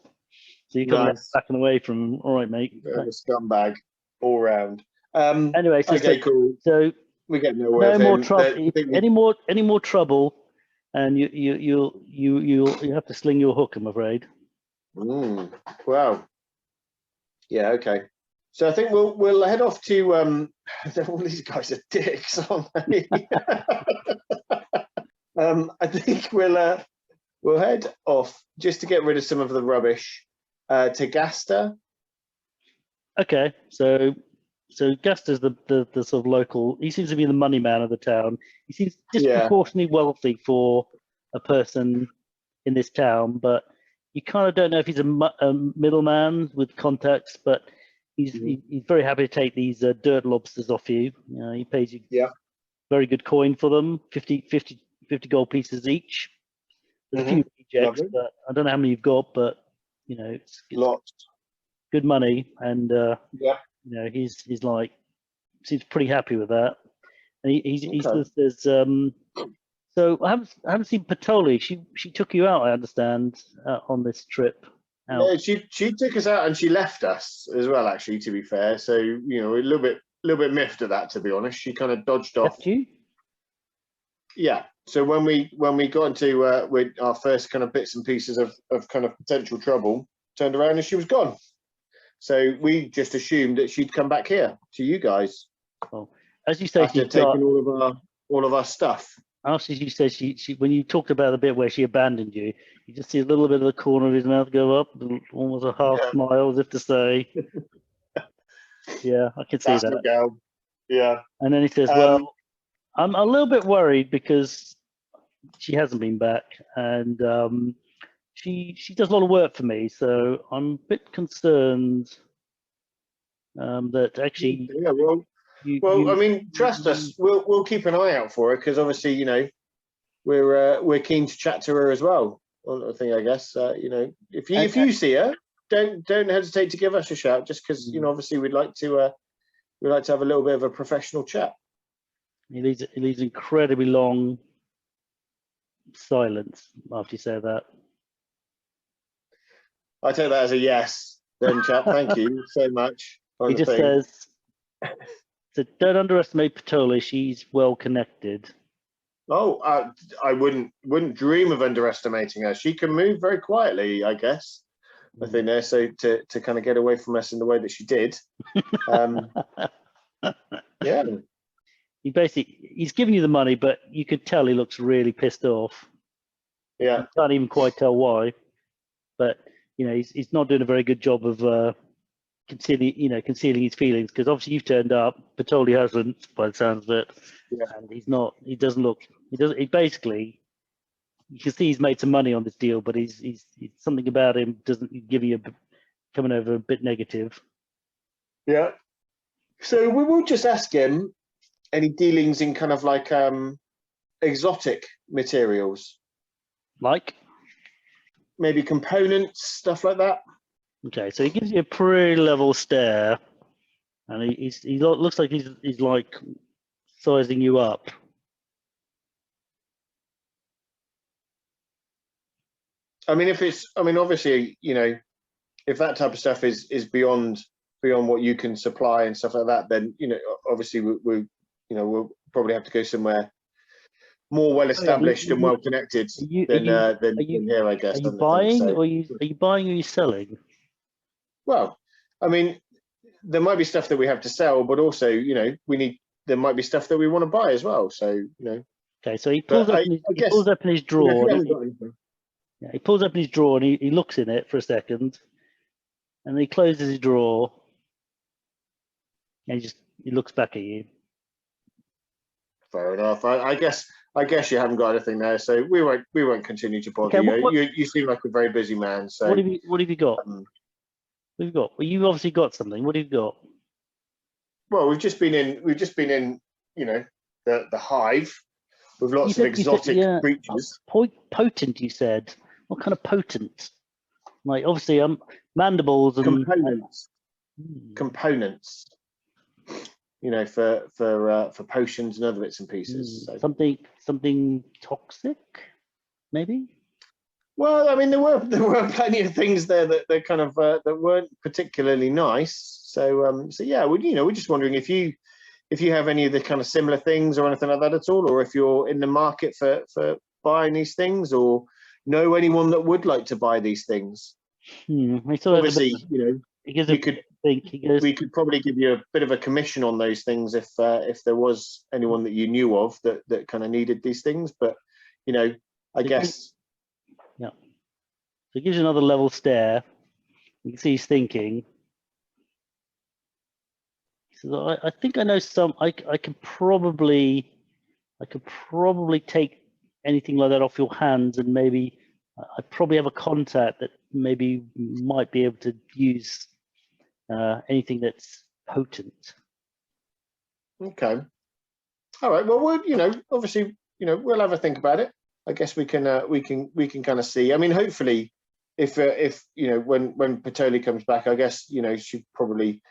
so you can't backing away from him. All right, mate. Bit of a scumbag all round. Anyway, cool. So we get nowhere. No more trouble. Any more trouble, and you'll have to sling your hook, I'm afraid. Wow. Yeah. Okay. So I think we'll head off to. All these guys are dicks, aren't they? I think we'll head off just to get rid of some of the rubbish to Gaster. Okay, so Gaster's the sort of local. He seems to be the money man of the town. He seems disproportionately wealthy for a person in this town, but you kind of don't know if he's a middleman with contacts. But he's very happy to take these dirt lobsters off you. He pays you very good coin for them, 50 gold pieces each. There's a few rejects, but I don't know how many you've got, but you know, it's lots. Good money, and you know, he's like seems pretty happy with that. And he says there's so I haven't seen Patoli. She took you out, I understand, on this trip out. Yeah, she took us out and she left us as well, actually, to be fair. So, you know, a little bit miffed at that, to be honest. She kind of dodged off. Left you? Yeah. So when we got into with our first kind of bits and pieces of kind of potential trouble, turned around and she was gone. So we just assumed that she'd come back here to you guys. Well, as you say, after taking all of our stuff. After you said she when you talked about the bit where she abandoned you, you just see a little bit of the corner of his mouth go up, almost a half smile, as if to say, "Yeah, I can see that." Girl. Yeah. And then he says, "Well, I'm a little bit worried because she hasn't been back, and she does a lot of work for me, so I'm a bit concerned that actually. Yeah, I mean, trust us. We'll keep an eye out for her because obviously, you know, we're keen to chat to her as well. I think, I guess, you know, if you see her, don't hesitate to give us a shout. Just because, you know, obviously we'd like to have a little bit of a professional chat. He leaves incredibly long silence after you say that. I take that as a yes, then, chap. Thank you so much. He just says, so don't underestimate Patoli. She's well connected. Oh, I wouldn't dream of underestimating her. She can move very quietly, I guess. I think there, so to kind of get away from us in the way that she did. Yeah. He's giving you the money, but you could tell he looks really pissed off. Yeah. You can't even quite tell why, but you know he's not doing a very good job of concealing his feelings, because obviously you've turned up, Patoli hasn't, by the sounds of it. Yeah. And he basically, you can see he's made some money on this deal, but he's something about him doesn't give you coming over a bit negative. Yeah. So we will just ask him any dealings in kind of like exotic materials, like maybe components, stuff like that. Okay, so he gives you a pretty level stare, and he looks like he's like sizing you up. I mean, obviously, you know, if that type of stuff is beyond what you can supply and stuff like that, then, you know, obviously we'll probably have to go somewhere more well established and well connected than here, I guess. Are you buying or are you selling? Well, I mean, there might be stuff that we have to sell, but also, you know, there might be stuff that we want to buy as well. So, you know. Okay, so he pulls up in his drawer. He pulls up in his drawer and he looks in it for a second, and then he closes his drawer, and he looks back at you. Fair enough. I guess you haven't got anything there, so we won't continue to bother you. You seem like a very busy man. So what have you got? What have you got? Well, you've obviously got something. What have you got? Well, we've just been in, you know, the Hive with lots of exotic creatures. Potent, you said. What kind of potent? Like obviously, mandibles and components. You know, for potions and other bits and pieces. So. Something toxic, maybe. Well, I mean, there were plenty of things there that kind of that weren't particularly nice. So yeah, we're just wondering if you have any of the kind of similar things or anything like that at all, or if you're in the market for buying these things, or know anyone that would like to buy these things. Obviously, you know, we could probably give you a bit of a commission on those things if there was anyone that you knew of that kind of needed these things. But you know, I guess. Yeah. So it gives you another level stare. You can see he's thinking. He says, I think I know some. I could probably take anything like that off your hands, and maybe I probably have a contact that maybe might be able to use anything that's potent. Okay. All right. Well, obviously, we'll have a think about it. I guess we can kind of see. I mean, hopefully, if when Patoli comes back, I guess she probably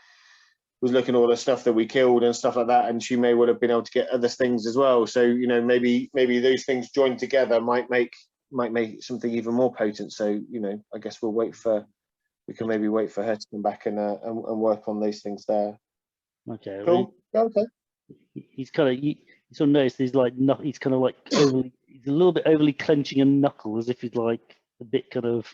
was looking at all the stuff that we killed and stuff like that, and she may well have been able to get other things as well. So maybe those things joined together might make something even more potent. So I guess we can maybe wait for her to come back and work on those things there. Okay. Cool. Okay. He's kind of you sort of notice he's kind of like overly, he's a little bit overly clenching a knuckle, as if he's like a bit kind of.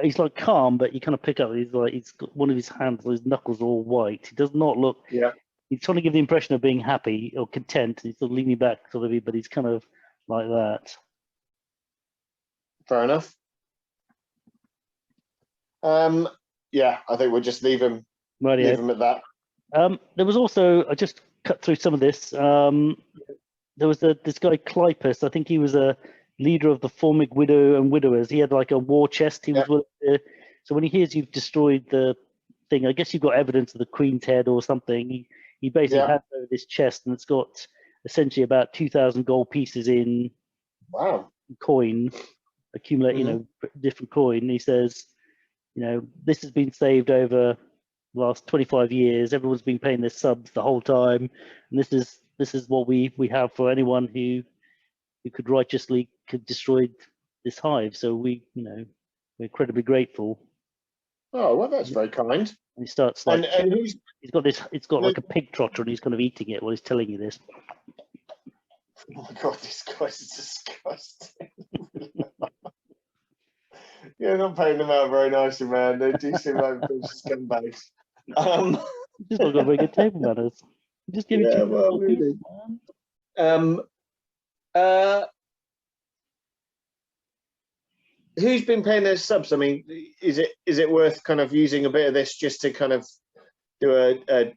He's like calm, but you kind of pick up. He's got one of his hands, his knuckles are all white. He does not look. Yeah. He's trying to give the impression of being happy or content. He's sort of leaning back, sort of, but he's kind of like that. Fair enough. Yeah, I think we'll just leave him. Leave him at that. There was also, I just cut through some of this. there was this guy Clypus. I think he was a leader of the Formic Widow and Widowers. He had like a war chest. He was willing to, so when he hears you've destroyed the thing, I guess you've got evidence of the Queen's head or something. He basically has this chest, and it's got essentially about 2,000 gold pieces in coin, accumulate, different coin. And he says, this has been saved over the last 25 years. Everyone's been paying their subs the whole time, and this is what we have for anyone who could righteously destroy this hive. So we're incredibly grateful. Oh well, that's very kind. And he starts like, and he's got this. It's got like a pig trotter, and he's kind of eating it while he's telling you this. Oh my god, this guy's disgusting. You're not painting them out very nicely, man. They do seem like scumbags. He's not got very good table manners. Just give it really. Who's been paying their subs? I mean, is it worth kind of using a bit of this just to kind of do a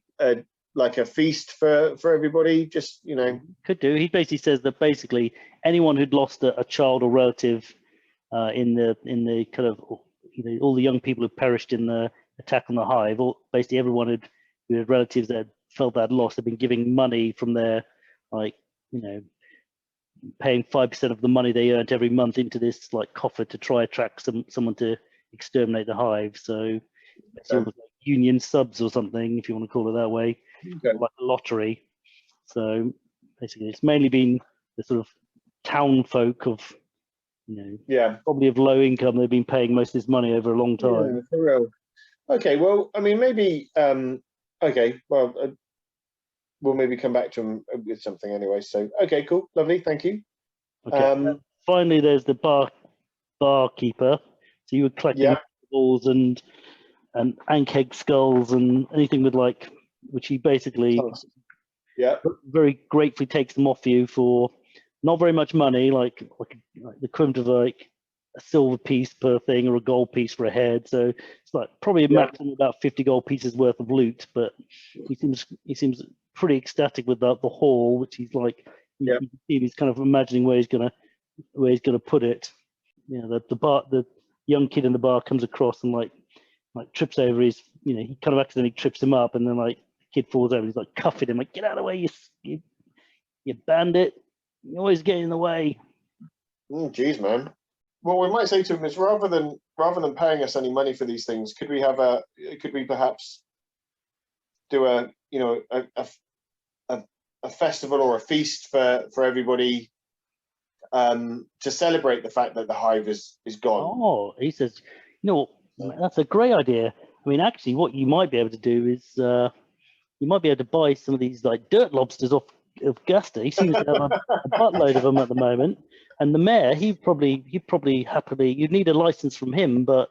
like a feast for everybody? Just could do. He basically says that basically anyone who'd lost a child or relative in the kind of all the young people who perished in the attack on the hive, or basically everyone who had relatives that had felt that loss had been giving money from their paying 5% of the money they earned every month into this like coffer to try attract someone to exterminate the hive. So it's almost like union subs or something, if you want to call it that way, like a lottery. So basically, it's mainly been the sort of town folk of probably of low income. They've been paying most of this money over a long time. Yeah, for real. Okay, well, I mean, maybe okay, well. We'll maybe come back to him with something anyway. So, okay, cool, lovely, thank you. Okay. Finally, there's the barkeeper. So you were collecting balls and ankeg skulls and anything with which he basically very gratefully takes them off you for not very much money, like the equivalent of like a silver piece per thing or a gold piece for a head. So it's like probably a maximum about 50 gold pieces worth of loot. But he seems pretty ecstatic with the haul, which he's like, you can see he's kind of imagining where he's gonna put it. The young kid in the bar comes across and like trips over his, he kind of accidentally trips him up, and then like the kid falls over. He's like cuffing him, like, get out of the way, you bandit! You're always getting in the way. Oh, geez, man. Well, we might say to him is rather than paying us any money for these things, could we perhaps do a festival or a feast for everybody to celebrate the fact that the hive is gone? Oh, he says, that's a great idea. I mean, actually, what you might be able to do is you might be able to buy some of these like dirt lobsters off of Guster. He seems to have a buttload of them at the moment. And the mayor, he'd probably happily. You'd need a license from him, but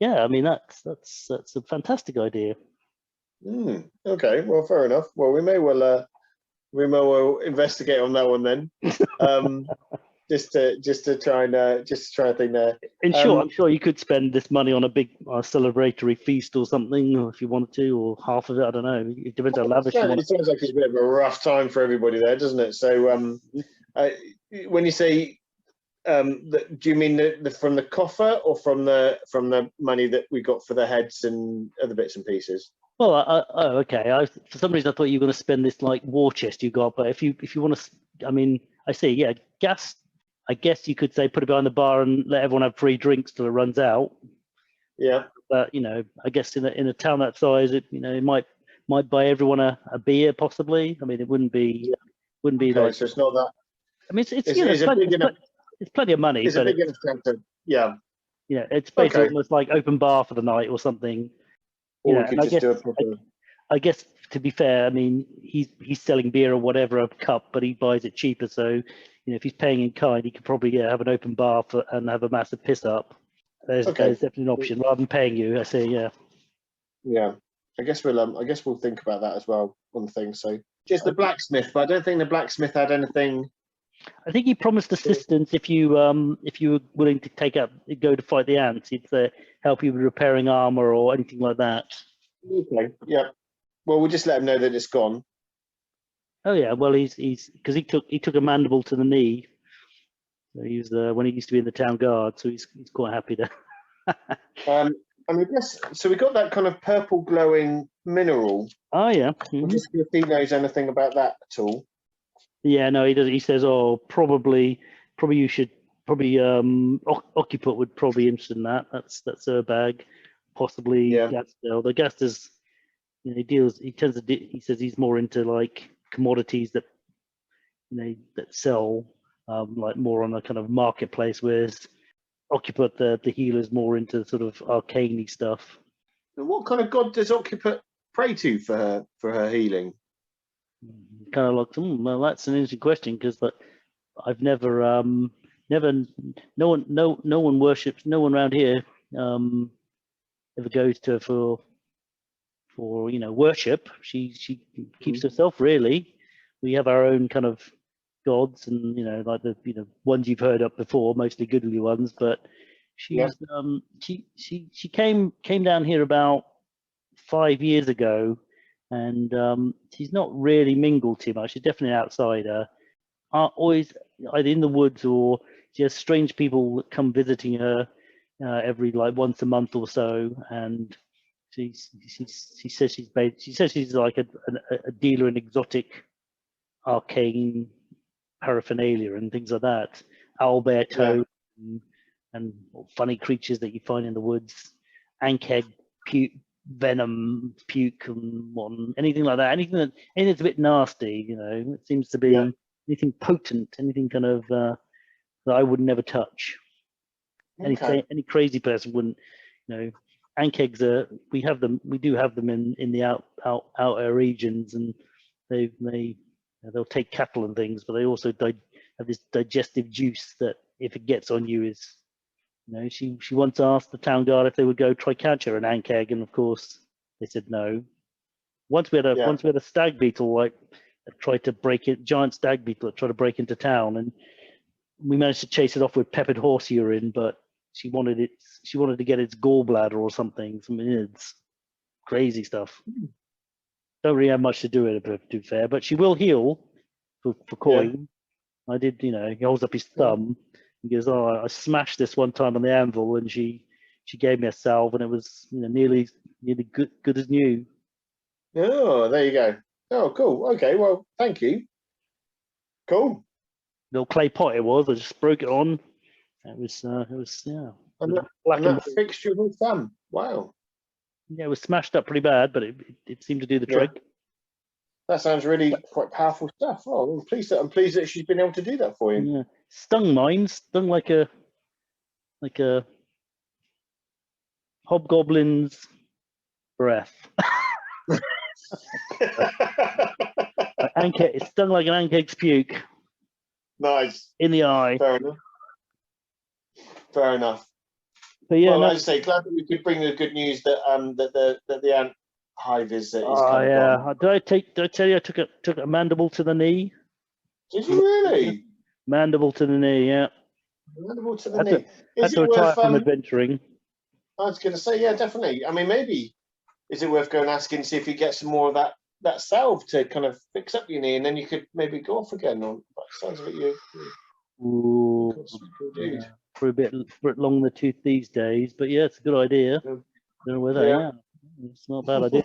yeah, I mean that's a fantastic idea. Okay, well, fair enough. Well, we may well investigate on that one then. just to try and think there. In short, I'm sure you could spend this money on a big celebratory feast or something, or if you wanted to, or half of it. I don't know. It depends how lavish you want. It sounds like it's a bit of a rough time for everybody there, doesn't it? So, when you say, do you mean from the coffer or from the money that we got for the heads and other bits and pieces? Well, okay. For some reason, I thought you were going to spend this like war chest you got, but if you want to, I mean, I see, yeah, gas. I guess you could say put it behind the bar and let everyone have free drinks till it runs out. Yeah. But I guess in a town that size, it might buy everyone a beer possibly. I mean, it wouldn't be okay, like. So it's not that. I mean, it's plenty of money. It's a big enough to, yeah. Yeah, it's basically almost like open bar for the night or something. Or we could just do a proper. I guess to be fair, I mean he's selling beer or whatever a cup, but he buys it cheaper. So if he's paying in kind, he could probably have an open bar and have a massive piss up. There's definitely an option rather than paying you. I say, yeah. Yeah, I guess we'll think about that as well on the thing. So just the blacksmith, but I don't think the blacksmith had anything. I think he promised assistance if you were willing to go to fight the ants. He'd help you with repairing armor or anything like that. Okay. Yeah. Well, we'll just let him know that it's gone. Oh yeah, well he's because he took a mandible to the knee. So he was when he used to be in the town guard, so he's quite happy to. And I guess so. We got that kind of purple glowing mineral. Oh yeah. I'm just if he knows anything about that at all. Yeah, no, he does. He says, "Oh, probably you should Occupant would probably be interested in that. That's her bag, possibly Yeah. Gatsdale. The Gast is, he tends to he says he's more into like commodities that that sell, like more on a kind of marketplace, whereas Occupant the healer's more into sort of arcane stuff. And what kind of god does Occupant pray to for her healing? Kind of like, well, that's an interesting question because I've never no one worships, no one around here ever goes to her for worship. She keeps herself, really. We have our own kind of gods, and like the ones you've heard of before, mostly goodly ones, but she's she came down here about 5 years ago, and she's not really mingled too much. She's definitely an outsider. Always either in the woods, or she has strange people that come visiting her every like once a month or so, and she says she's like a dealer in exotic arcane paraphernalia and things like that, owlbear toad, and funny creatures that you find in the woods, ankeg, puke, venom, puke, and anything like that. Anything that's a bit nasty, it seems to be anything potent, anything kind of that I would never touch. Okay. Any crazy person wouldn't. Ankegs we do have them in the outer regions, and they'll take cattle and things, but they also have this digestive juice that if it gets on you is, she once asked the town guard if they would go try catch her an ankeg, and of course they said no. Once we had a stag beetle that tried to break it, giant stag beetle that tried to break into town, and we managed to chase it off with peppered horse urine, but she wanted to get its gallbladder or something. It's crazy stuff. Don't really have much to do with it, to be fair, but she will heal for coin. I did, he holds up his thumb and goes, "Oh, I smashed this one time on the anvil, and she gave me a salve, and it was nearly good as new." Oh, there you go. Oh, cool. Okay, well, thank you. Cool. Little clay pot it was. I just broke it on. It was And that fixed your thumb. Wow. Yeah, it was smashed up pretty bad, but it seemed to do the trick. That sounds really quite powerful stuff. Oh, I'm pleased that she's been able to do that for you. Yeah, stung like a hobgoblin's breath. It stung like an ankeg's puke. Nice. In the eye. Fair enough. But yeah, well, as I say, glad that we could bring the good news that that the ant hive is kind of gone. Did I tell you I took a mandible to the knee? Did you really? Mandible to the knee, yeah. Mandible to the knee. Had to retire from adventuring. I was going to say, yeah, definitely. I mean, maybe is it worth going asking to see if you get some more of that salve to kind of fix up your knee, and then you could maybe go off again. On sounds of it, for a bit long in the tooth these days, but yeah, it's a good idea. Don't know whether it's not a bad idea.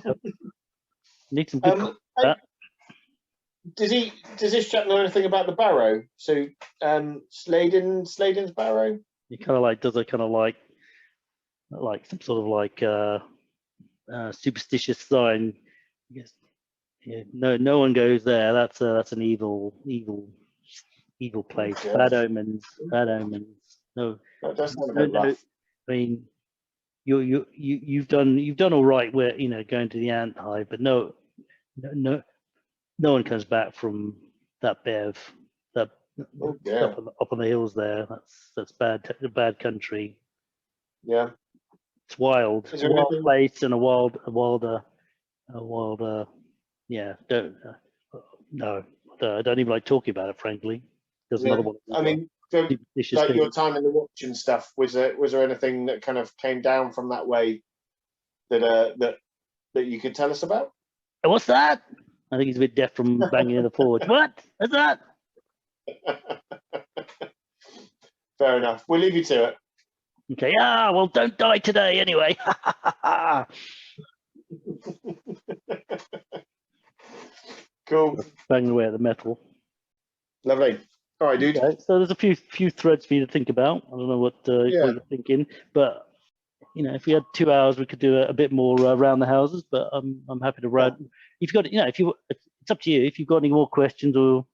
Need some good Does this chap know anything about the barrow? So Sladen's barrow? He kind of like does a kind of like some sort of like superstitious sign. Yes. Yeah, no one goes there. That's an evil place. Okay. Bad omens. No, that does sound a bit rough. I mean, you've done all right. Where going to the ant hive, but no one comes back from that bev. That up on the hills there. That's bad country. Yeah, it's wild. It's a wild place and a wilder. Yeah. No, I don't even like talking about it, frankly. There's another one. I mean, like your time in the watch and stuff, was there anything that kind of came down from that way that you could tell us about? What's that? I think he's a bit deaf from banging in the forge. What? What's that? Fair enough. We'll leave you to it. Okay. Ah, well, don't die today anyway. Cool. Banging away at the metal. Lovely. All right, dude. Okay, so there's a few threads for you to think about. I don't know what you're thinking, but you know, if we had 2 hours, we could do a bit more around the houses. But I'm happy to run. If you've got, you know, it's up to you. If you've got any more questions or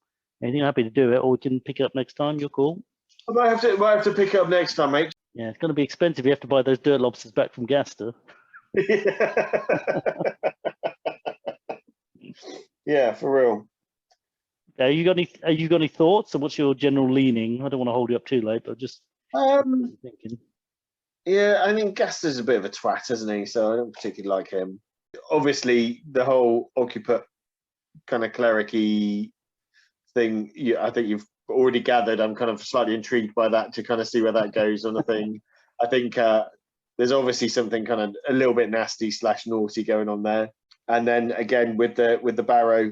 anything, I'm happy to do it, or we can pick it up next time. You're cool. I might have to pick it up next time, mate. Yeah, it's going to be expensive. You have to buy those dirt lobsters back from Gaster. Yeah, for real. Have you got any thoughts? Or what's your general leaning? I don't want to hold you up too late, but just thinking. Yeah, I mean, Gaster's a bit of a twat, isn't he? So I don't particularly like him. Obviously, the whole occupant kind of cleric-y thing, I think you've already gathered. I'm kind of slightly intrigued by that to kind of see where that goes on the thing. I think there's obviously something kind of a little bit nasty / naughty going on there. And then again with the barrow,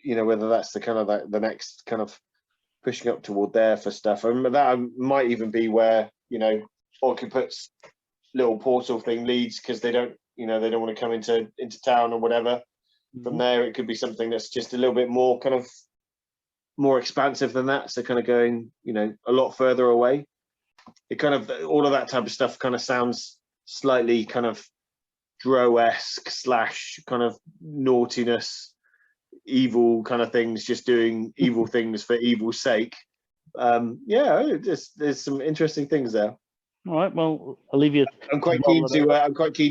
you know, whether that's the kind of the next kind of pushing up toward there for stuff. I mean, that might even be where, you know, Occupant's little portal thing leads, because they don't want to come into town or whatever. From there, it could be something that's just a little bit more kind of more expansive than that. So kind of going, you know, a lot further away. It kind of, all of that type of stuff kind of sounds slightly kind of Drow-esque / kind of naughtiness, evil kind of things, just doing evil things for evil's sake. Yeah, there's some interesting things there. All right, well, I'll leave you. I'm quite keen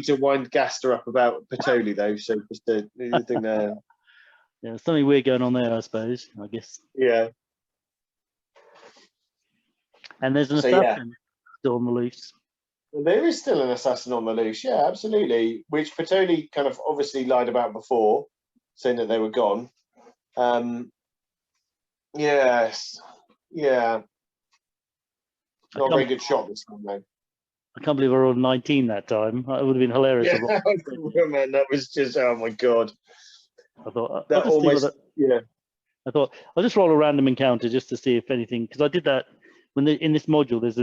to wind Gaster up about Patoli though. So just the thing there. Yeah, something weird going on there, I suppose. I guess. Yeah. And there's an assassin still on the loose. There is still an assassin on the loose. Yeah, absolutely. Which Patoli kind of obviously lied about before, saying that they were gone. Yes. Yeah. Not a very good shot this time, though. I can't believe I rolled 19 that time. It would have been hilarious. Yeah, man, that was just, oh my god. I thought that almost, yeah. I thought I'll just roll a random encounter just to see if anything, because I did that when in this module. There's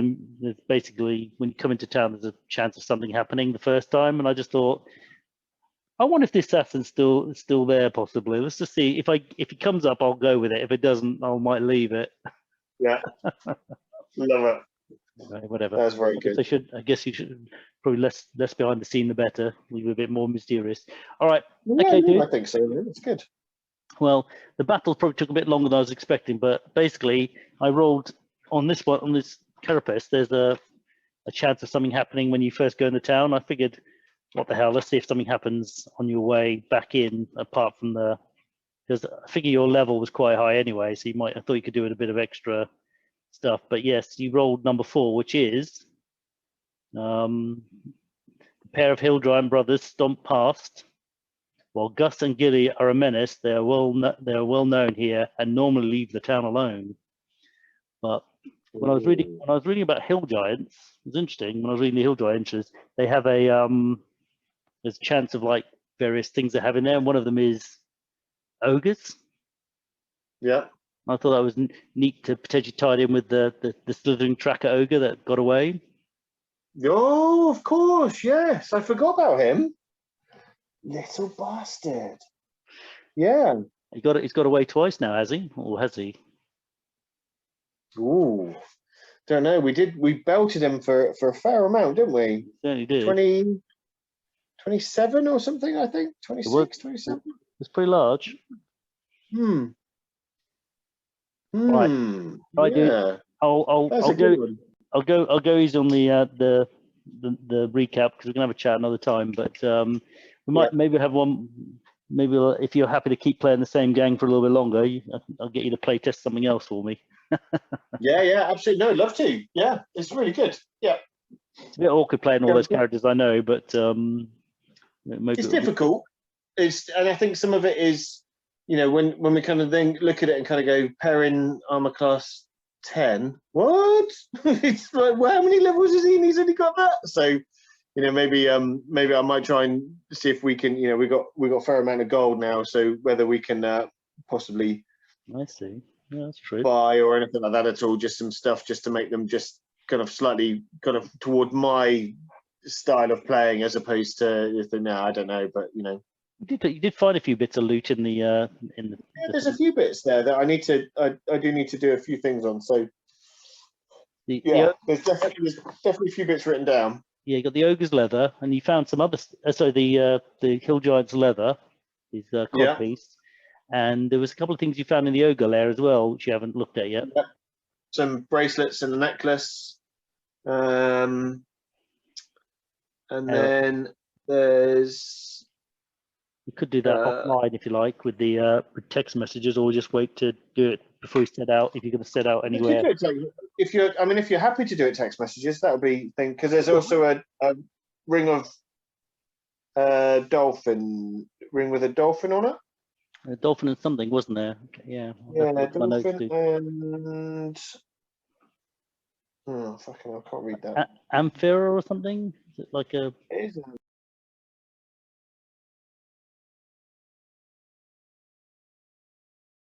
basically when you come into town, there's a chance of something happening the first time, and I just thought, I wonder if the assassin's still there, possibly. Let's just see if he comes up, I'll go with it. If it doesn't, I might leave it. Yeah, love it. Right, whatever. That's very good. I guess you should probably less behind the scene, the better. Leave it a bit more mysterious. All right. Yeah, okay, dude. I think so. It's good. Well, the battle probably took a bit longer than I was expecting, but basically, I rolled on this Carapace. There's a chance of something happening when you first go into town. I figured, what the hell? Let's see if something happens on your way back in, apart from because I figure your level was quite high anyway, so I thought you could do it a bit of extra stuff. But yes, you rolled number 4, which is a pair of Hill Giant brothers stomp past. While Gus and Gilly are a menace, they are well known here and normally leave the town alone. But when I was reading about Hill Giants, it was interesting. When I was reading the Hill Giants, they have there's a chance of like various things they have in there, and one of them is ogres. Yeah. I thought that was neat to potentially tie it in with the slithering tracker ogre that got away. Oh, of course, yes. I forgot about him. Little bastard. Yeah. He's got away twice now, has he? Or has he? Ooh. Don't know. We belted him for a fair amount, didn't we? Certainly did. 27 or something, I think. 26, 27. It's pretty large. Right. Right, yeah. dude. I'll go easy on the recap, because we're gonna have a chat another time. But we might maybe have one. Maybe if you're happy to keep playing the same gang for a little bit longer, I'll get you to play test something else for me. Yeah, absolutely. No, love to. Yeah, it's really good. Yeah. It's a bit awkward playing all those characters, I know, but it's difficult. And I think some of it is, you know, when we kind of then look at it and kind of go, Perrin armor class 10. What? It's like, well, how many levels is he? And he's only got that. So you know, maybe I might try and see if we can, you know, we got a fair amount of gold now, so whether we can possibly I see. Yeah, that's true. buy or anything like that at all, just some stuff just to make them just kind of slightly kind of toward my style of playing as opposed to no, I don't know, but you know. You did find a few bits of loot in the Yeah, there's a few bits there that I need to I do need to do a few things on. So there's definitely a few bits written down. Yeah, you got the ogre's leather, and you found some other. Sorry, the hill giant's leather, his cod piece, and there was a couple of things you found in the ogre lair as well, which you haven't looked at yet. Yep. Some bracelets and a necklace, and then there's. You could do that offline if you like with the with text messages, or just wait to do it before you set out. If you're going to set out anywhere, if you're happy to do it text messages, that would be thing, because there's also a ring of dolphin ring with a dolphin on it. A dolphin and something, wasn't there? Okay, yeah. Yeah, dolphin and oh fucking, I can't read that. Amphira or something? Is it like a? It is